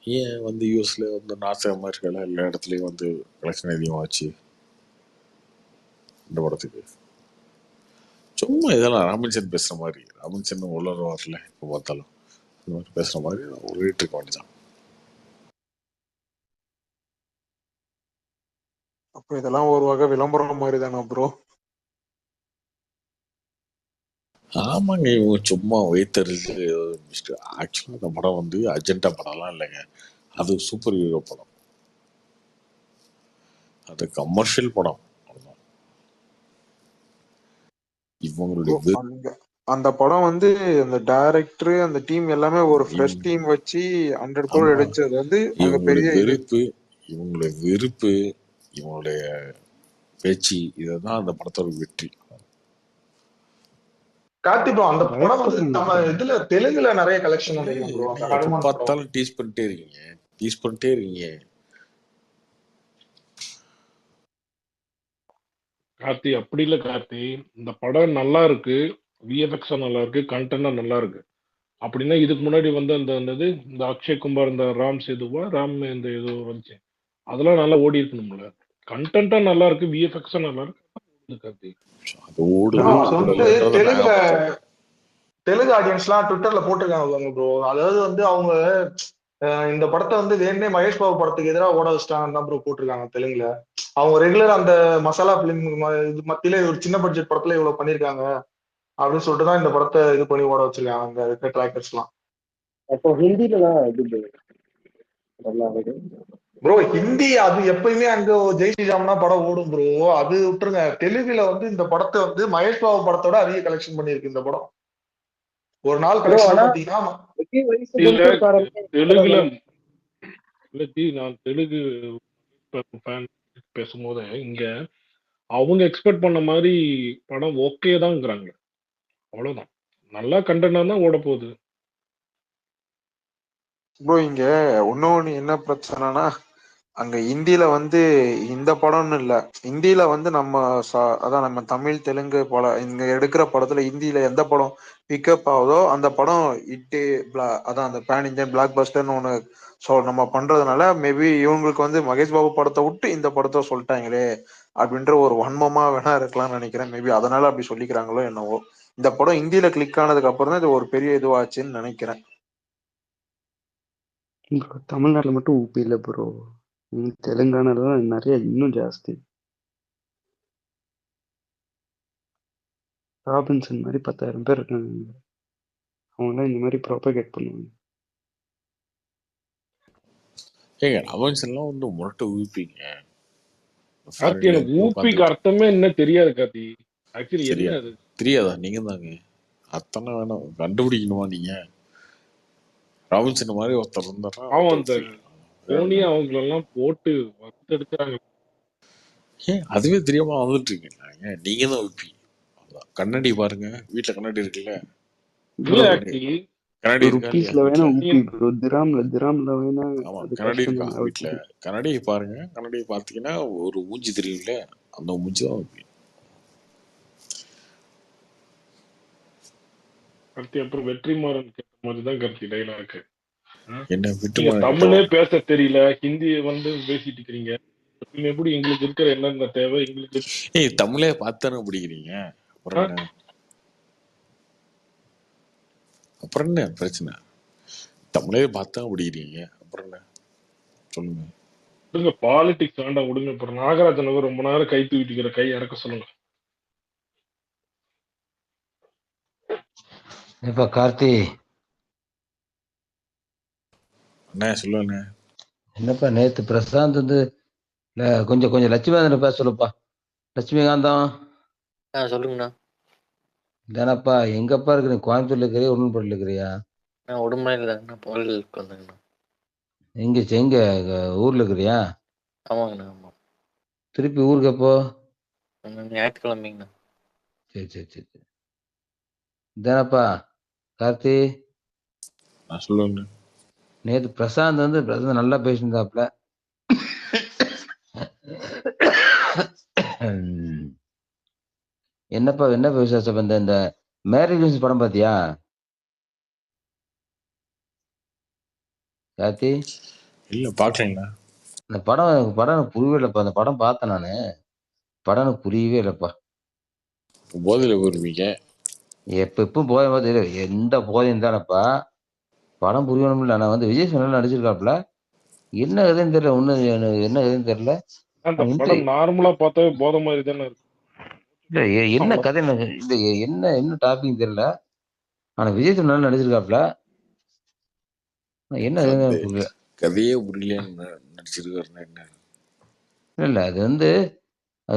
ஏன் வந்து யூஎஸ்ல வந்து நார்த் அமெரிக்கால எல்லா இடத்துலையும் வந்து கலெக்ஷன் அதிகமாச்சு இந்த படத்துக்கு? சும்மா இதெல்லாம் ராமச்சந்திரன் பேசுற மாதிரி, ராமச்சந்திரன் உள்ள வரல இப்போ பார்த்தாலும் இந்த மாதிரி பேசுற மாதிரி ஒரு இருக்க வேண்டியதான். அப்ப இதெல்லாம் ஒரு வகை விளம்பரம் மாதிரி தானே ப்ரோ? ஆமாங்க, இவங்க சும்மா வைத்தறிச்சு. ஆக்சுவலாக அந்த படம் வந்து அஜெண்டா படம்லாம் இல்லைங்க. அது சூப்பர் ஹீரோ படம், அது கமர்ஷியல் படம். அவ்வளவுதான். இவங்களுடைய Bro, அந்த படம் வந்து அந்த டைரக்டர் அந்த டீம் எல்லாமே ஒரு ஃப்ரெஷ் டீம் வச்சு 100 crore ஆமா, எடுத்தது வந்து அங்க இவங்களுடைய பெரிய இது. வெறுப்பு, இவங்களுடைய வெறுப்பு, இவங்களுடைய பேச்சு, இதுதான் அந்த படத்தோட வெற்றி. கார்த்தி ப்ரோ அந்த படம் வந்து பயப்படுறாங்க நம்ம bro. இதுல தெலுங்குல நிறைய கலெக்ஷன் நினைக்கிறேன் ப்ரோ. அந்த எப்ப ஹனுமான் படம் பார்த்தாலும் டீஸ் பண்ணிட்டே இருக்கீங்க. கார்த்தி அப்படி இல்ல கார்த்தி, இந்த படம் நல்லா இருக்கு, விஎஃப்எக்ஸ் நல்லா இருக்கு, கண்டென்ட் நல்லா இருக்கு. அப்படின்னா இதுக்கு முன்னாடி வந்து அந்த என்னது இந்த அக்ஷய் குமார் இந்த ராம் இந்த ஏதோ வந்துச்சு, அதெல்லாம் நல்லா ஓடி இருக்கணும்ல. கண்டென்ட்டா நல்லா இருக்கு, விஎஃப்எக்ஸா நல்லா இருக்கு கார்த்தி. அது ஓடுது ப்ரோ ராம் அது வந்து ஓடலன்றத நாங்க தெலுங்குல பார்த்தோம். தெலுங்கு ஆடியன்ஸ்லாம் ட்விட்டர்ல போட்டிருக்காங்க ப்ரோ. அதாவது வந்து அவங்க இந்த படத்தை வந்து வேணுமே மகேஷ் பாபு படத்துக்கு எதிராக ஓட வச்சிட்டாங்கன்னு தான் ப்ரோ போட்டிருக்காங்க தெலுங்குல. அவங்க ரெகுலர் அந்த மசாலா பிலிம் இது மத்தியில ஒரு சின்ன பட்ஜெட் படத்துல இவ்வளவு பண்ணிருக்காங்க அப்படின்னு சொல்லிட்டு தான் இந்த படத்தை இது பண்ணி ஓட வச்சிருக்காங்க அங்க இருக்க டிராக்டர்ஸ்லாம். அப்போ ஹிந்திலலாம் இது நல்லா இருக்கு. ப்ரோ ஹிந்தி அது எப்பயுமே அங்க ஜெய் ஸ்ரீராம்னா படம் ஓடும் ப்ரோ. அது விட்டுருங்க, தெலுங்குல வந்து இந்த படத்தை வந்து மகேஷ் பாபு படத்தோட அதிக கலெக்ஷன் பண்ணிருக்கு இந்த படம். ஒரு நாள் ப்ரோ கலெக்ஷன் ஆனா பாத்தீங்கன்னா விஜய் வயசு இல்ல குண்டூர்காரன் தெலுங்குல இல்ல ஜி, நான் தெலுங்கு ஃபேன் பேசும்போது இங்க அவங்க எக்ஸ்பெக்ட் பண்ண மாதிரி படம் ஓகே தான்ங்கிறாங்க. அவ்வளவுதான், நல்லா கண்டென்ட்டா தான் ஓட போகுது. ப்ரோ இங்க இன்னொன்னு என்ன பிரச்சனைனா, அங்க இந்தியில வந்து இந்த படம்னு இல்ல, இந்தியில வந்து நம்ம அதான் நம்ம தமிழ் தெலுங்கு படம் இங்க எடுக்கிற படத்துல இந்தியில எந்த படம் பிக்கப் ஆகுதோ அந்த படம் இட்டு அதான் அந்த பேன் இந்தியன் பிளாக் பஸ்டர்னு ஒண்ணு நம்ம பண்றதுனால மேபி இவங்களுக்கு வந்து மகேஷ் பாபு படத்தை விட்டு இந்த படத்தை சொல்லிட்டாங்களே அப்படின்ற ஒரு வன்மமா வேணா இருக்கலாம்னு நினைக்கிறேன். மேபி அதனால அப்படி சொல்லிக்கிறாங்களோ என்னவோ. இந்த படம் இந்தியில கிளிக் ஆனதுக்கு அப்புறம் தான் இது ஒரு பெரிய இதுவாச்சுன்னு நினைக்கிறேன். Bro, தமிழ்நாட்டுல மட்டும் ஊபி இல்ல ப்ரோ, தெலுங்கானால தான் நிறைய இன்னும் ஜாஸ்தி. ராபின்சன் மாதிரி 10,000 பேர் இருக்காங்க, அவங்களாம் இந்த மாதிரி ப்ராபகேட் பண்ணுவாங்க. ஏங்க ராமன்ஸ்லாம் வந்து முரட்டை ஊப்பிங்க. கார்த்தி எனக்கு ஊபிக்கு அர்த்தமே என்ன தெரியாது கார்த்தி. ஆக்சுவலி என்ன அது தெரியாதா? நீங்க தாங்க அத்தனை வேணும் கண்டுபிடிக்கணுமா நீங்க? ராபின்சன் மாதிரி ஒருத்தர் இருந்தாரா? அவன் அந்த போனி அவங்களெல்லாம் போட்டு வறுத்தெடுக்கிறாங்க. ஏன் அதுவே தெரியாம வந்துட்டு இருக்கீங்க? நீங்க தான் ஊப்பி. கண்ணாடி பாருங்க, வீட்டுல கண்ணாடி இருக்குல்ல, கண்ணாடி இருக்கா ருபீஸ்ல வேணா ஊபி ப்ரோ, திராம்ல வேணா அது கண்ணாடி இருக்கா கஷ்டம். வீட்டுல? கண்ணாடியை பாருங்க, கண்ணாடியை பார்த்தீங்கன்னா ஒரு மூஞ்சி தெரியும்ல, அந்த மூஞ்சி தான் ஊப்பி. கருத்தி அப்புறம் வெற்றிமாறன் கேட்ட மாதிரி தான் கருத்தி டைலாக். என்ன தமிழே பேச தெரியல, ஹிந்தி வந்து பேசிட்டு இருக்கிறீங்க. எப்படி எங்களுக்கு இருக்கிற என்னென்ன தேவை எங்களுக்கு? ஏய் தமிழே பார்த்தானே பிடிக்கிறீங்க, அப்புறம் என்ன பிரச்சனை? தமிழே பார்த்தா பிடிக்கிறீங்க, அப்புறம் என்ன சொல்லுங்க. விடுங்க பாலிடிக்ஸ் வேண்டாம், விடுங்க. அப்புறம் நாகராஜன் ரொம்ப நேரம் கை தூக்கிட்டு கை இறக்க சொல்லுங்க. இப்ப கார்த்தி அண்ணா சொல்லுங்க. என்னப்பா நேத்து பிரசாந்த் வந்து கொஞ்சம் லட்சுமிகாந்தன் பேச சொல்லுப்பா. லட்சுமிகாந்தம் சொல்லுங்கண்ணா. தானப்பா எங்கப்பா இருக்கு? நீ கோயம்புத்தூர்ல இருக்கிறியா, உடன்படியில் இருக்கிறியா? நான் உடுமலையில் தாங்கண்ணா, பொருளுக்கு வந்தேங்கண்ணா. எங்க ஊர்ல இருக்கிறியா? ஆமாங்கண்ணா. ஆமா. திருப்பி ஊருக்கு எப்போ? ஞாயிற்றுக்கிழமைங்கண்ணா. சரி. தானப்பா கார்த்தி சொல்லுங்க. நேத்து பிரசாந்த் வந்து நல்லா பேசியிருந்தாப்ல. என்னப்பா என்ன விசேஷம்? இந்த மேரேஜ் படம் பாத்தியா கார்த்தி? இல்ல பாக்கலீங்களா? அந்த படம் புரியவே இல்லப்பா. அந்த படம் பார்த்தேன் நானு, படம் எனக்கு புரியவே இல்லப்பா. போதையில போயிருவீங்க. எப்பவும் போதை மாதிரி எந்த போதையும் தானப்பா, படம் புரியணும் இல்ல. நான் வந்து விஜய் நல்லா நடிச்சிருக்காப்ல, என்ன எதுன்னு தெரியல, ஒன்னும் என்ன எதுன்னு தெரியல. நார்மலா பார்த்தாவே போதை மாதிரி தானே இருக்கு. இல்ல என்ன கதை, இந்த என்ன டாபிக் தெரியல. ஆனா விஜய் நல்லா நடிச்சிருக்காப்ல, என்ன எதுன்னு புரியல. கதையே புரியலையான்னு நடிச்சிருக்காருன்னா என்ன? இல்ல அது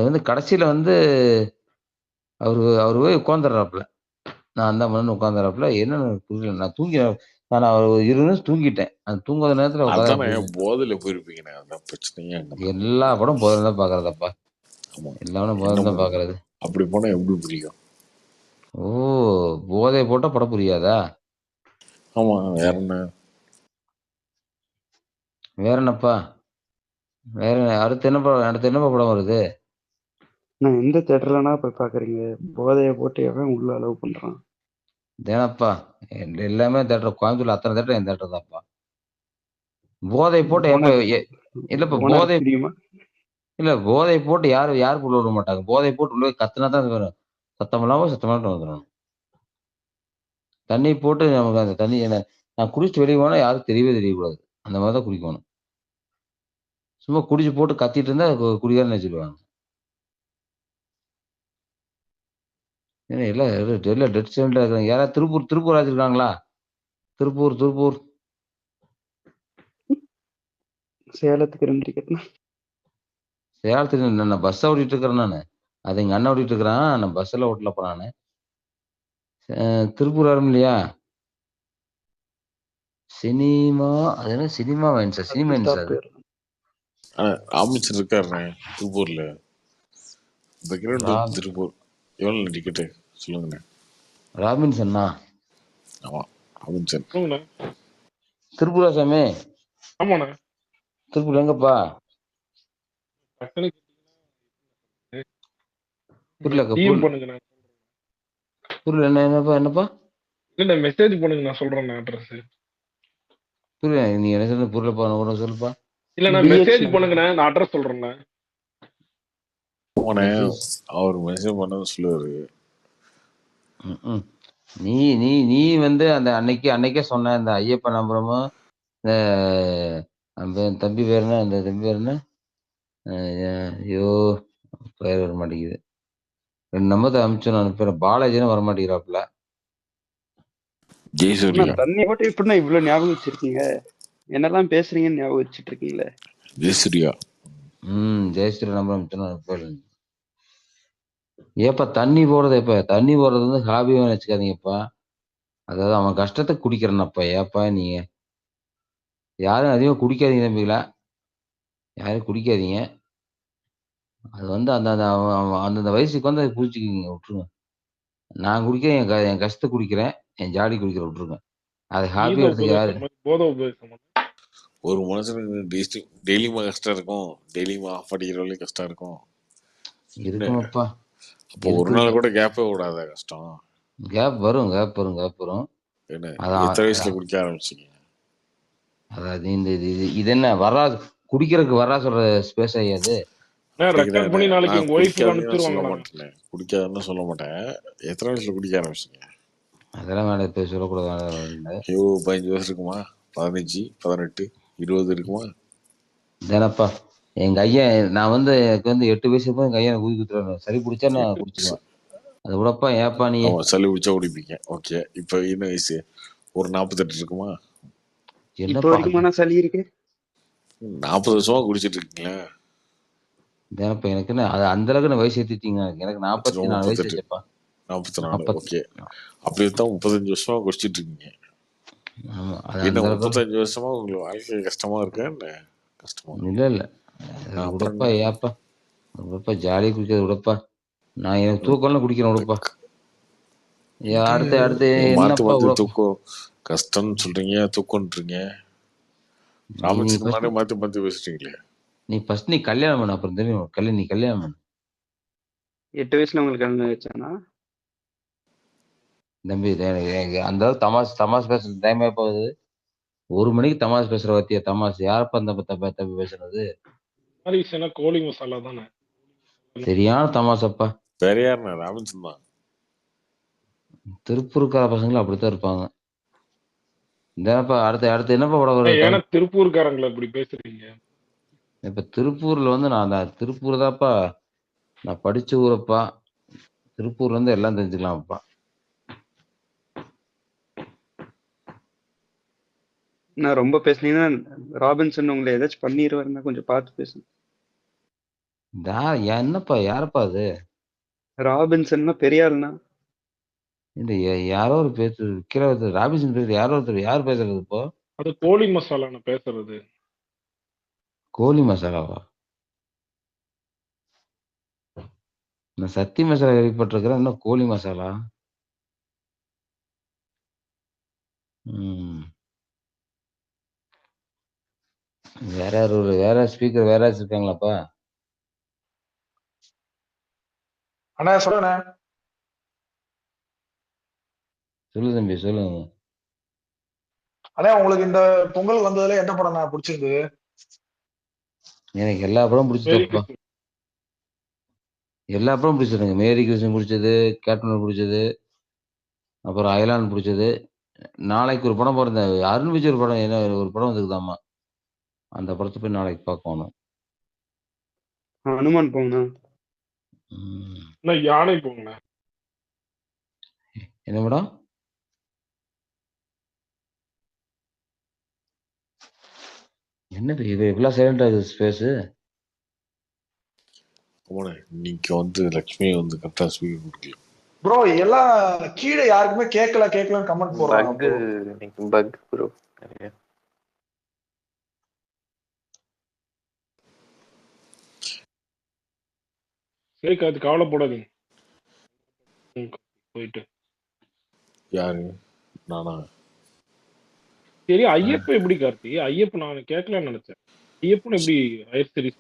வந்து கடைசியில வந்து அவரு போய் உட்காந்துடுறாப்புல. நான் அந்த மண்ணு உட்காந்துறாப்புல. என்னன்னு எனக்கு புரியல. நான் ஒரு 20 நிமிஷம் தூங்கிட்டேன். அந்த தூங்காத நேரத்துல கதை அதானே புரியல. போதையில போயிருப்பீங்கண்ணே, அதான் பிரச்சனையே அங்கதான். எல்லா படம் போதில் தான் பாக்குறதப்பா. ஆமா, எல்லா படம் என்ன போதில் தான் பண்றது? பாக்குறது. அப்படி போனா எப்படி புரியும்? ஓ, போதை போட்டா படம் புரியாதா? ஆமா, வேற என்ன? வேற என்னப்பா? வேற அடுத்து என்ன படம் வருது? நான் எந்த தேட்டர்லனா போய் பாக்குறீங்க? போதைய போட்டு எவன் உள்ள அலோவ் பண்றான்? தேனப்பா, எல்லாமே தேட்டர் கோயம்புத்தூர்ல அத்தனை தேட்டர் என் தேட்டர் தான்ப்பா. போதை போட்டு எப்ப ஓனர் இல்லப்பா ஓனர் தெரியுமா? போதை போட்டு யாருக்கு உள்ள விட மாட்டாங்க. போதை போட்டு உள்ள போய் கத்துனா தான் வரும். சத்தம் இல்லாம வந்துடும். தண்ணி போட்டு நமக்கு அந்த தண்ணி நான் குடிச்சிட்டு வெளியே போனா யாரும் தெரியக்கூடாது. அந்த மாதிரி தான் குடிக்கணும். சும்மா குடிச்சு போட்டு கத்திட்டு இருந்தா குடிகாரன்னு நினைச்சிடுவாங்க. ஏன்னா எல்லாம் டெட் சைலண்டா இருக்காங்க. யாராவது திருப்பூர் ஆச்சிருக்காங்களா? திருப்பூர் சேலத்துக்கு 2 டிக்கெட்னா சேலத்துக்கு நான் பஸ் ஓட்டிட்டு இருக்கிறேன். நான் அது எங்க அண்ணன் ஓட்டிட்டு இருக்கிறான். நான் பஸ்ல ஓட்டலப்பா நானு. திருப்பூர் யாரும் இல்லையா? சினிமா, அது என்ன சினிமா மைன்ஸா? சினிமா மைன்ஸா அது? ராமச்சந்திரன் இருக்காருண்ணே திருப்பூர்ல. பேக்ரவுண்ட் வந்து திருப்பூர். எவ்வளவு டிக்கெட்டு சொல்லுங்கண்ணே. ராபின்சன்னா? ஆமா, ராபின்சன். திருப்பூரா சாமி? ஆமாண்ணா. திருப்பூர் எங்கப்பா? புரியல என்னப்பா? இல்ல மெசேஜ் பண்ணுங்க, நான் சொல்றேன் அட்ரஸ். புரியல, நீ என்ன சொல்ல புரியலப்பா, சொல்லுப்பா. இல்ல நான் மெசேஜ் பண்ணுங்கண்ணே, நான் அட்ரஸ் சொல்றேன். அவர் மெசேஜ் பண்ண சொல்லுவாரு. நீ வந்து அந்த அன்னைக்கே சொன்ன இந்த ஐயப்ப நம்புறமும் இந்த தம்பி பேர் என்ன? அந்த தம்பி பேர் என்ன? ஐயோ, பேர் வர மாட்டேங்குது. 2 நம்பர் அனுப்பிச்சு நான் அனுப்புறேன். பாலாஜின்னு வர மாட்டேங்கிறாப்புல. ஜெயசூர்யா. தண்ணி போட்டு எப்படின்னா இவ்வளவு ஞாபகம் வச்சிருக்கீங்க? என்னெல்லாம் பேசுறீங்கன்னு ஞாபகம் வச்சுட்டு இருக்கீங்களே. ஜெயசூர்யா. ஜெயசூர்யா நம்பர் அனுப்பிச்சு நான் அனுப்புறேன். ஏப்பா தண்ணி போடுறது வந்து ஹாபியா நினைச்சுக்காதீங்கப்பா. அதாவது அவன் கஷ்டத்தை குடிக்கிறனப்பா. ஏப்பா நீங்க யாரும் அதிகமா குடிக்காதீங்க தம்பிகளா, யாரும் குடிக்காதீங்க. அது வந்து அந்தந்த வயசுக்கு வந்து அதை குடிச்சுக்கிங்க, விட்டுருங்க. நான் குடிக்கிறேன், என் கஷ்டத்தை குடிக்கிறேன், என் ஜாலி குடிக்கிற விட்டுருங்க. அது ஹாபியா எடுத்துக்க யாரு? ஒரு மனுஷனுக்கு டெய்லியுமா கஷ்டம் இருக்கும்? டெய்லியுமா ஆஃப் அடிக்கிற கஷ்டம் இருக்கும்? இருக்குமாப்பா. அப்போ ஒரு நாள் கூட கேப்பே விடாத கஷ்டம். கேப் வரும். என்ன எத்தனை வயசுல குடிக்க ஆரம்பிச்சீங்க? அதாவது இது என்ன வர்றா குடிக்கிறதுக்கு வர்றா சொல்ற ஸ்பேஸ் ஆயாது. குடிக்காதுன்னு சொல்ல மாட்டேன். எத்தனை வயசுல குடிக்க ஆரம்பிச்சீங்க? அதெல்லாம் வேண்டாம், இப்ப சொல்லக்கூடாது. 15 வயசு இருக்குமா? 15, 18, 20 இருக்குமா? தானப்பா எங்க ஐயன். நான் வந்து எனக்கு வந்து 8 வயசு எங்க ஐயன் ஊதி குத்துறாரு. சளி பிடிச்சா நான் குடிச்சிருவேன். அது விடப்பா. ஏப்பா நீ சளி பிடிச்சா குடிப்பீங்க. ஓகே, இப்ப என்ன வயசு? ஒரு 48 இருக்குமா? இப்ப வரைக்கும் சளி இருக்கு. 40 வருஷமா குடிச்சிட்டு இருக்கீங்களா? தேனப்பா எனக்கு என்ன அந்த அளவுக்கு வயசு ஏத்திட்டீங்க. எனக்கு 44 வயசு ஆச்சுப்பா. 44. ஓகே, அப்படி தான் 35 வருஷமா குடிச்சிட்டு இருக்கீங்க. என்ன 35 வருஷமா உங்களுக்கு வாழ்க்கை கஷ்டமா இருக்கா? என்ன கஷ்டமா? இல்ல விடப்பா. ஏப்பா ஜாலி குடிக்கிறது விடப்பா. நான் எனக்கு தூக்கம்லாம் குடிக்கிறேன் விடப்பா. அடுத்து என்னப்பா தூக்கம் கஷ்டம்னு சொல்றீங்க, தூக்கம்ன்றீங்க. ராமச்சந்திரன் மாத்தி பேசுறீங்களே. நீ ஃபர்ஸ்ட் கல்யாணம் பண்ண, அப்புறம் தெரியும். நீ கல்யாணம் பண்ண. 8 வயசுல உங்களுக்கு கல்யாணம் வச்சானா? தம்பி அந்த தமாஸ் பேசுற டைம் போகுது. 1 மணிக்கு தமாஸ் பேசுற வாத்தியா தமாஸ். யாரப்பா அந்த தப்பி பேசுறது? கோழி மசாலா தானே. சரியான தமாசப்பா. வேற யாருண்ணா? ராமச்சந்திரன் தான். திருப்பூர்கார பசங்களும் அப்படித்தான் இருப்பாங்க. இந்தப்பா அடுத்து என்னப்பா படம் வருது? ஏன்னா திருப்பூர்காரங்களை இப்படி பேசுறீங்க? இப்ப திருப்பூர்ல வந்து நான் திருப்பூர் தான்ப்பா நான் படிச்ச ஊரப்பா. திருப்பூர்ல இருந்து எல்லாம் தெரிஞ்சுக்கலாம்ப்பா. நான் ரொம்ப பேசுனீங்கன்னா ராபின்சன் உங்களை ஏதாச்சும் பண்ணிடுவாருன்னா கொஞ்சம் பார்த்து பேசுங்க. என்னப்பா யாரப்பா அது? ராபின்சன்னா பெரிய ஆளுனா இந்த யாரோ ஒரு பேசுறது கீழே ஒருத்தர் ராபின்சன் பேசுறது யாரோ ஒருத்தர் யார் பேசுறது இப்போ? அது கோழி மசாலா நான் பேசுறது. கோழி மசாலாவா? நான் சத்தி மசாலா கேள்விப்பட்டிருக்கிறேன், இன்னும் கோழி மசாலா. ம். வேற வேற ஸ்பீக்கர் வேற யாராச்சும் இருக்காங்களாப்பா? அண்ணா சொல்லுண்ணே. சொல்லு தம்பி சொல்லுங்க. அண்ணா உங்களுக்கு இந்த பொங்கல் வந்ததுல என்ன படம் நான் பிடிச்சிருந்தது? எனக்கு எல்லா படம் மேரி பிடிச்சதப்பா. கிறிஸ்மஸ். எல்லா படம் பிடிச்சதுங்க. மேரி கிறிஸ்மஸ் பிடிச்சது, கேப்டன் பிடிச்சது, அப்புறம் அயலான் பிடிச்சது. நாளைக்கு ஒரு படம் போற அருண் விஜய் ஒரு படம், என்ன ஒரு படம் வந்துருக்குதாமா, அந்த படத்தை போய் நாளைக்கு பார்க்கணும். ஹனுமான் போங்கண்ணா. ம். நான் யானை போங்கண்ணா. என்ன படம்? என்ன இது இப்பெல்லாம் சைலண்டா இருக்குது ஸ்பேஸ்? ஆமாண்ணே, இன்னைக்கு வந்து லக்ஷ்மி வந்து கரெக்டா ஸ்பீக்கர் கொடுக்கல. ப்ரோ எல்லாம் கீழே யாருக்குமே கேட்கலன்னு கமெண்ட் போடுறாங்க பக் ப்ரோ. இன்னைக்கு பக் ப்ரோ. சரி அது கவலைப்படாதீங்க. போயிட்டு யாரு? நானா? சரி ஐயப்ப எப்படி கார்த்தி? ஐயப்ப நான் கேட்கலாம்னு நினைச்சேன். ஐயப்பன் எப்படி ஹையர் ஸ்டடிஸ்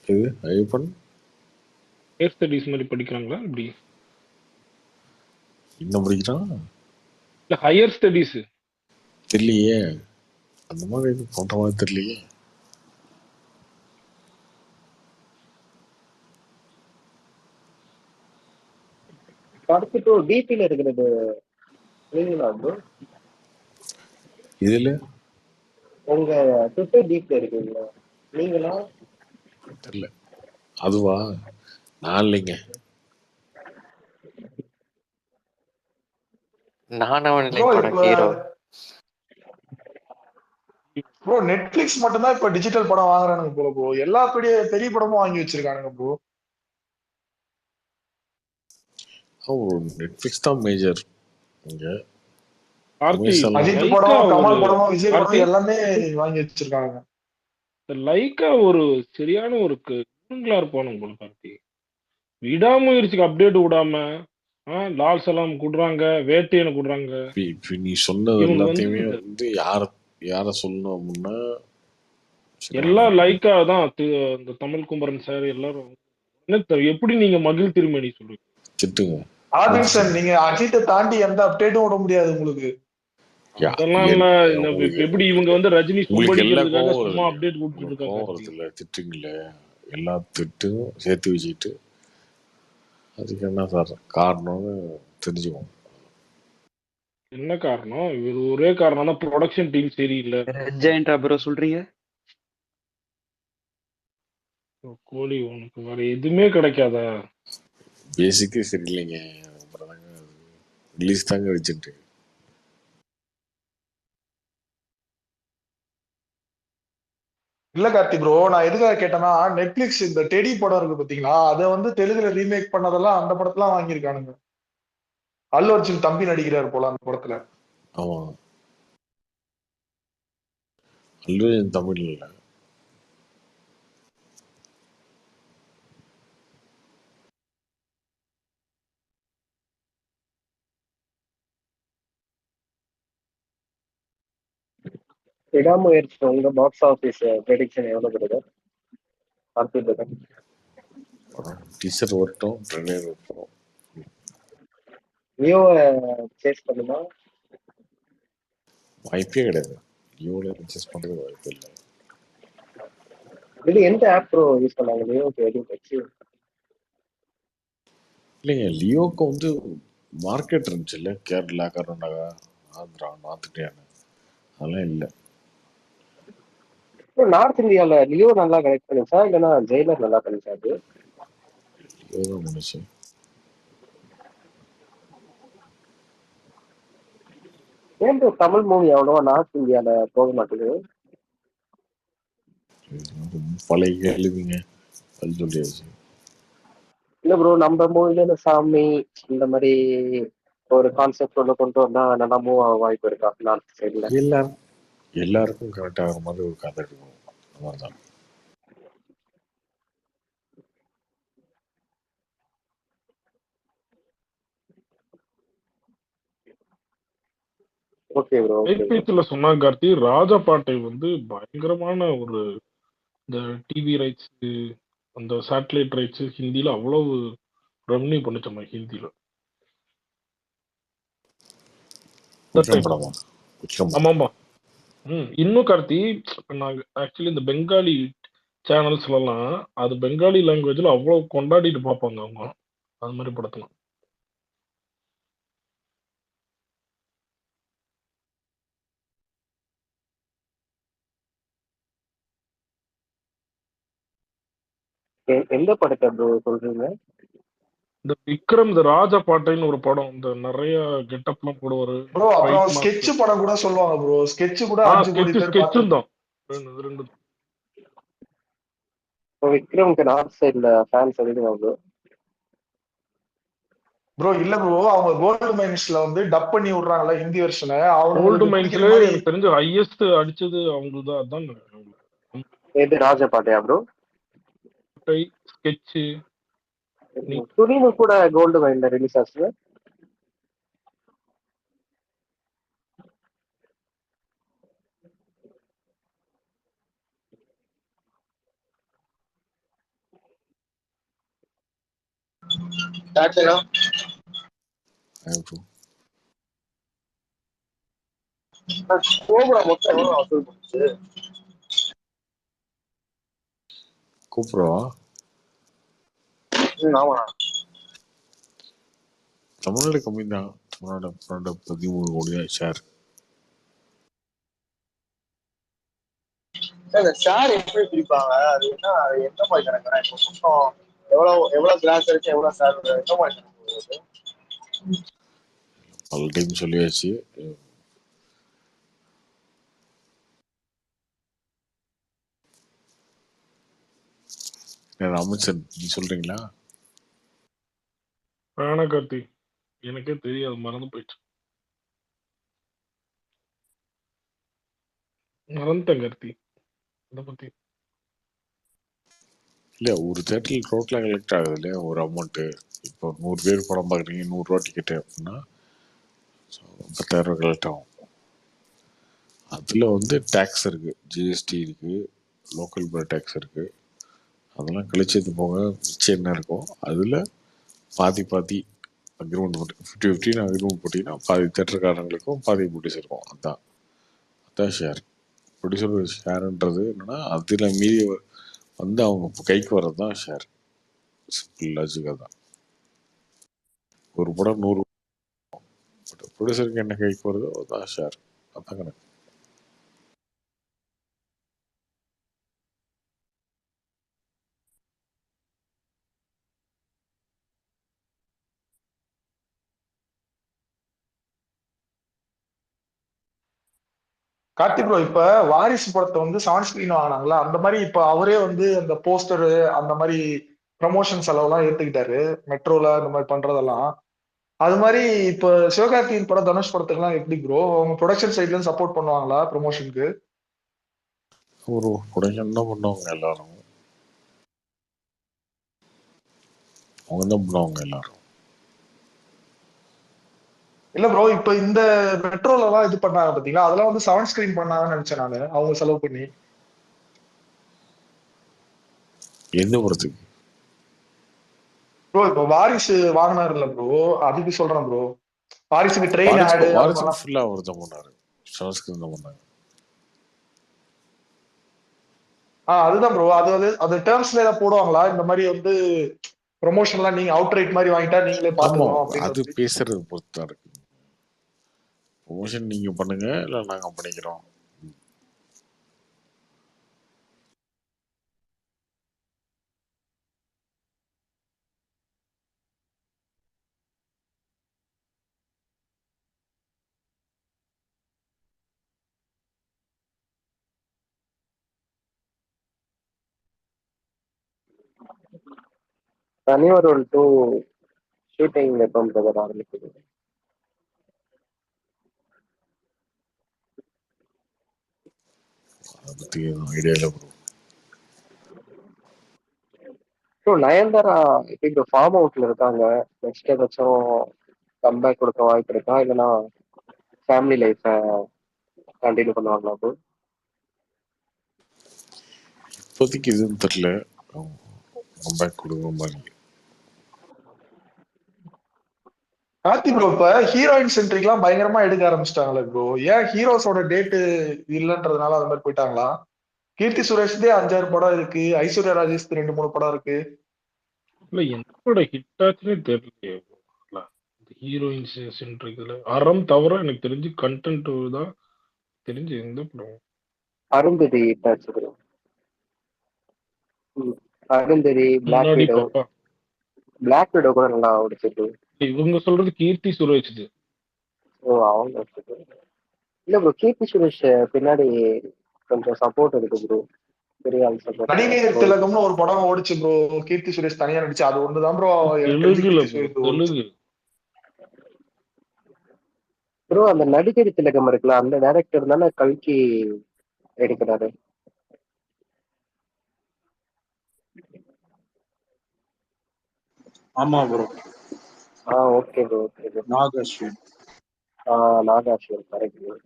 இது ஐயப்பன் ஹையர் ஸ்டடிஸ் மாதிரி படிக்கிறாங்களா எப்படி? என்ன படிக்கிறான்? இல்ல ஹையர் ஸ்டடிஸ் தெரியலையே, அந்த மாதிரி இது பண்ற மாதிரி தெரியலையே. அடுத்து டிபில இருக்கிறது நீங்களா ப்ரோ? இதுல உங்க ட்விட்டர் டிபில இருக்கீங்களா நீங்களா? தெரியல. அதுவா? நான் இல்லைங்க. நானவன் ப்ரோ படம் இப்ப ஹீரோ. ப்ரோ நெட்ஃபிளிக்ஸ் மட்டும்தான் இப்ப டிஜிட்டல் படம் வாங்குறானுங்க போல ப்ரோ. எல்லா பெரிய படமும் வாங்கி வச்சிருக்கானுங்க ப்ரோ. நெட்ஃபிளிக்ஸ் தான் மேஜர் இங்க. கார்த்தி அமேசான் அஜித் லைக்கா படம், ஒரு கமல் படம், விஜய் கார்த்தி படம் எல்லாமே வாங்கி வச்சிருக்காங்க. லைக்கா ஒரு சரியான ஒரு குறுங்களா இருப்பானுங்க போல கார்த்தி. விடாமுயற்சிக்கு அப்டேட் விடாம லால் சலாம் கூடுறாங்க, வேட்டையனை கூடுறாங்க. இப்ப நீ சொன்னது இவங்க எல்லாத்தையுமே வந்து யார சொல்லணும் அப்படின்னா எல்லாம் லைக்கா தான். இந்த தமிழ் குமரன் சார் எல்லாரும் எப்படி நீங்க மகிழ் திருமணி சொல்லுவீங்க? திட்டுங்க. ராபின்சன் நீங்க அஜித்தை தாண்டி எந்த அப்டேட்டும் விட முடியாது உங்களுக்கு. அதெல்லாம் இல்ல. எப்படி இவங்க வந்து ரஜினி உங்களுக்கு எல்லா சும்படிக்கிறதுக்காக கோவம் சும்மா வருது, அப்டேட் கொடுத்துட்டு கோவம் இருக்காங்க. வருது இல்ல, திட்டுங்களே, எல்லா திட்டும் சேர்த்து வச்சுக்கிட்டு அதுக்கு என்ன சார் காரணம்னு தெரிஞ்சுக்கோங்க. என்ன காரணம்? இவர் ஒரே காரணம் தான், ப்ரொடக்ஷன் டீம் சரியில்லை. ரெட் ஜெயண்டா ப்ரோ சொல்றீங்க? கோழி உனக்கு வேற எதுவுமே கிடைக்காதா? பேசிக்கே சரியில்லைங்க. ரிலீஸ் தாங்க வச்சுட்டு. இல்ல கார்த்தி ப்ரோ, நான் எதுக்காக கேட்டேன்னா நெட்ஃபிளிக்ஸ் இந்த டெடி படம் இருக்கு பாத்தீங்களா, அதை வந்து தெலுங்குல ரீமேக் பண்ணதெல்லாம் அந்த படத்தெல்லாம் வாங்கியிருக்கானுங்க. அல்லு அர்ஜுன் தம்பி நடிக்கிறாரு போல அந்த படத்துல. ஆமா, அல்லு தமிழ் இல்ல. விடாமுயற்சி உங்க பாக்ஸ் ஆபீஸ் ப்ரெடிக்ஷன் எவ்வளவு பிரதர்? கார்த்தி பிரதர் டீசர் வரட்டும், ட்ரெய்லர் வரட்டும். லியோவை சேஸ் பண்ணுமா? வாய்ப்பே கிடையாது. லியோல பர்ச்சேஸ் பண்றது வாய்ப்பே இல்லை. இது எந்த ஆப் ப்ரோ யூஸ் பண்ணாங்க லியோக்கு எதுவும் வச்சு? இல்லைங்க, லியோக்கு வந்து மார்க்கெட் இருந்துச்சு இல்லை, கேரளா, கர்நாடகா, ஆந்திரா, நார்த் இந்தியான்னு, அதெல்லாம் இல்லை. நார்த் இந்தியால லியோ நல்லா கனெக்ட் பண்ணிச்சா இல்லைன்னா ஜெயிலர் நல்லா பண்ணிச்சா? அது லியோ தான் முடிச்சு. ஏன் bro தமிழ் மூவி அவ்வளவா நார்த் இந்தியால போக மாட்டேங்குது? ரொம்ப பழைய கேள்விங்க, அது சொல்லியாச்சு. இல்ல ப்ரோ, நம்ம மூவில இந்த சாமி இந்த மாதிரி ஒரு கான்செப்ட் ஒன்று கொண்டு வந்தா நல்லா மூவ் ஆக வாய்ப்பு இருக்கா நார்த் சைட்ல? எல்லாருக்கும் கரெக்ட் ஆகிற மாதிரி ஒரு கதை எடுக்கணும், அந்த மாதிரி தான். Okay bro, okay bro. பேச்சுல சொன்னா கார்த்தி, ராஜபாட்டை வந்து பயங்கரமான ஒரு இந்த டிவி ரைட்ஸ், அந்த சேட்டலைட் ரைட்ஸ் ஹிந்தில அவ்வளவு ரெவன்யூ பண்ணுச்சோம்மா ஹிந்தில. விக்ரம் படமா? விக்ரம் படம். ஆமாமா. இன்னும் கார்த்தி, நாங்க ஆக்சுவலி இந்த பெங்காலி சேனல்ஸ்லாம் அது பெங்காலி லாங்குவேஜ்ல அவ்வளவு கொண்டாடிட்டு பார்ப்பாங்க அவங்க, அது மாதிரி படத்தலாம். எந்த படத்தை ப்ரோ சொல்றீங்க? இந்த விக்ரம், இந்த ராஜபாட்டைன்னு ஒரு படம், இந்த நிறைய கெட்டப்லாம் போடுவாரு, ப்ரோ அப்புறம் ஃபைட் ஸ்கெட்ச் மாஸ்டர். படம் கூட சொல்லுவாங்க ப்ரோ. ஸ்கெட்ச் கூட 5 கோடி பேர் ஸ்கெட்சும் பார்த்து. தான் ரெண்டு. விக்ரம்க்கு நார்த் சைட்ல ஃபேன்ஸ் அதிகமா ப்ரோ. ப்ரோ இல்ல ப்ரோ, அவங்க கோல்டு மைன்ஸ்ல வந்து டப் பண்ணி விடுறாங்கல்ல ஹிந்தி வெர்ஷனை, கோல்டு அவங்களுக்கு பிடிக்கிற மைன்ஸ்ல மாதிரி. எனக்கு தெரிஞ்ச ஹையஸ்ட் அடிச்சது அவங்களுக்கு தான். அதான் எது ராஜபாட்டையா ப்ரோ? ஸ்கெட்ச் துணிவு கூட கோல்டு மைன்ல ரிலீஸ் ஆச்சு. கோபுரா மொத்தம் எவ்வளவு வசூல் பண்ணுச்சு? கூப்பிடுவா ஆமா, தமிழ்நாடு கம்மி தான். தமிழ்நாடு 13 கோடி தான் ஷேர். ஷேர் எப்படி பிரிப்பாங்க? அது என்ன, எந்த மாதிரி கணக்குறேன் இப்போ மொத்தம் எவ்வளவு கிளாஸ் இருக்கு, எவ்வளவு ஷேர், எந்த மாதிரி கணக்கு? பல டைம் சொல்லியாச்சு. ராமச்சந்த், நீ சொல்றீங்களா? வேணா கார்த்தி, எனக்கே தெரியாது, மறந்து போயிடுச்சு. மறந்துட்டேன் கார்த்தி இதை பத்தி. இல்லை, ஒரு தேட்டரில் டோட்டலாக கலெக்ட் ஆகுது இல்லையா ஒரு அமௌண்ட்டு. இப்போ 100 பேர் படம் பார்க்குறீங்க, 100 ரூபா டிக்கெட்டு அப்படின்னா 10,000 ரூபா கலெக்ட் ஆகும். அதில் வந்து டேக்ஸ் இருக்குது, ஜிஎஸ்டி இருக்குது, லோக்கல் பர் டேக்ஸ் இருக்குது. அதெல்லாம் கழிச்சது போக மிச்சம் என்ன இருக்கும், அதில் பாதி அக்ரிமெண்ட் போட்டு 50-50 அக்ரிமெண்ட் போட்டிங்கன்னா பாதி தேட்டருக்காரங்களுக்கும் பாதி ப்ரொடியூசருக்கும். அதான் ஷேர். ப்ரொடியூசர் ஷேருன்றது என்னென்னா அதில் மீறி வந்து அவங்க கைக்கு வர்றது தான் ஷேர். சிம்பிள் லாஜிக்காக தான். ஒரு படம் 100, ப்ரொடியூசருக்கு என்ன கைக்கு வருதோ அதான் ஷேர். அதான் கணக்கு. கார்த்தி ப்ரோ, இப்ப வாரிசு படத்தை வந்து செவன் ஸ்கிரீன் வாங்கினாங்களா, அந்த மாதிரி இப்ப அவரே வந்து அந்த போஸ்டரு அந்த மாதிரி ப்ரமோஷன் செலவெல்லாம் ஏத்துக்கிட்டாரு, மெட்ரோல இந்த மாதிரி பண்றதெல்லாம். அது மாதிரி இப்ப சிவகார்த்தியின் படம், தனுஷ் படத்துக்குலாம் எப்படி ப்ரோ அவங்க ப்ரொடக்ஷன் சைட்ல இருந்து சப்போர்ட் பண்ணுவாங்களா ப்ரமோஷனுக்கு? ஒரு ப்ரொடக்ஷன் தான் பண்ணுவாங்க எல்லாரும், அவங்க தான் பண்ணுவாங்க எல்லாரும். இல்ல ப்ரோ, இப்ப இந்த மெட்ரோல எல்லாம் இது பண்ணாங்க பாத்தீங்களா, அதெல்லாம் வந்து செவன் ஸ்கிரீன் பண்ணாங்கன்னு நினைச்சேன் நானு, அவங்க செலவு பண்ணி. எந்த படத்துக்கு ப்ரோ இப்ப வாரிசு வாங்கினாருல்ல ப்ரோ, அதுக்கு சொல்றேன் ப்ரோ. வாரிசுக்கு ட்ரெயின் ஆடு அது வாரிசுக்கு மாதிரிலாம். ஃபுல்லாக அவர் தான் பண்ணாரு, சமஸ்கிருதம் தான் பண்ணாங்க. அதுதான் ப்ரோ. அது டேர்ம்ஸ்ல ஏதாவது போடுவாங்களா இந்த மாதிரி வந்து ப்ரொமோஷன்லாம் நீங்க அவுட் ரைட் மாதிரி வாங்கிட்டா நீங்களே ஆமாம், பாத்துக்கணும் அது அப்படின்னு? பேசுறது பொறுத்து தான் இருக்கு. ப்ரொமோஷன் நீங்கள் பண்ணுங்க இல்லை நாங்கள் பண்ணிக்கிறோம். தனி ஒரு 2 ஷூட்டிங் எப்போ பிரதர் ஆரம்பிக்குது? அதை பத்தி ஐடியா இல்லை ப்ரோ. ப்ரோ நயன்தாரா இப்போ இந்த ஃபார்ம் அவுட்ல இருக்காங்க. நெக்ஸ்ட் ஏதாச்சும் கம்பேக் கொடுக்க வாய்ப்பு இருக்கா? இல்லைன்னா ஃபேமிலி லைஃப்பை கண்டினியூ பண்ணுவாங்களா ப்ரோ? இப்போதைக்கு எதுவும் தெரியல. கம்பேக் கொடுக்குற மாதிரி. கார்த்தி ப்ரோ இப்ப ஹீரோயின் சென்ட்ரிக்லாம் பயங்கரமா எடுக்க ஆரம்பிச்சிட்டாங்களே ப்ரோ. ஏன் ஹீரோஸோட டேட்டு இல்லைன்றதுனால அது மாதிரி போயிட்டாங்களா? கீர்த்தி சுரேஷ்தே 5-6 படம் இருக்கு, ஐஸ்வர்யா ராஜேஷ் 2-3 படம் இருக்கு. இல்ல என்னோட ஹிட் ஆச்சுன்னே தெரியலையே ஹீரோயின்ஸ் சென்ட்ரிக்ல. அறம் தவிர எனக்கு தெரிஞ்சு கண்டென்ட் தான் தெரிஞ்சு எந்த படம் Arundhati touch bro. Arundhati, black முன்னாடி விடோ. பாப்பா பிளாக் விடோ கூட நல்லா ஓடிச்சிருக்கு. இவங்க சொல்றது கீர்த்தி சுரேஷ். ஓ அவங்க ஓடிச்சிருக்கு. இல்ல ப்ரோ கீர்த்தி சுரேஷ் பின்னாடி கொஞ்சம் சப்போர்ட் இருக்கு ப்ரோ. பெரிய ஆள் நடிகை சப்போர்ட். திலகம்னு ஒரு படம் ஓடிச்சு ப்ரோ, கீர்த்தி சுரேஷ் தனியா நடிச்சு. அது ஒண்ணுதான் ப்ரோ எனக்கு தெரிஞ்சு தெலுங்குல கீர்த்தி சுரேஷ் ஓடிச்சு. தெலுங்கு ப்ரோ அந்த நடிகர் திலகம் இருக்குல்ல, அந்த டைரக்டர் தானே கல்கி எடுக்கிறாரு. ஆமா bro. Okay bro okay bro. Nag Ashwin. Nag Ashwin correct bro.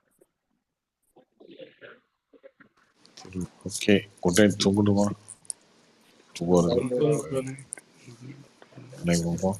Okay, good night. தூங்கணுமா? தூக்கம் வருது. தூக்கம் நைட் பார்ப்போம்.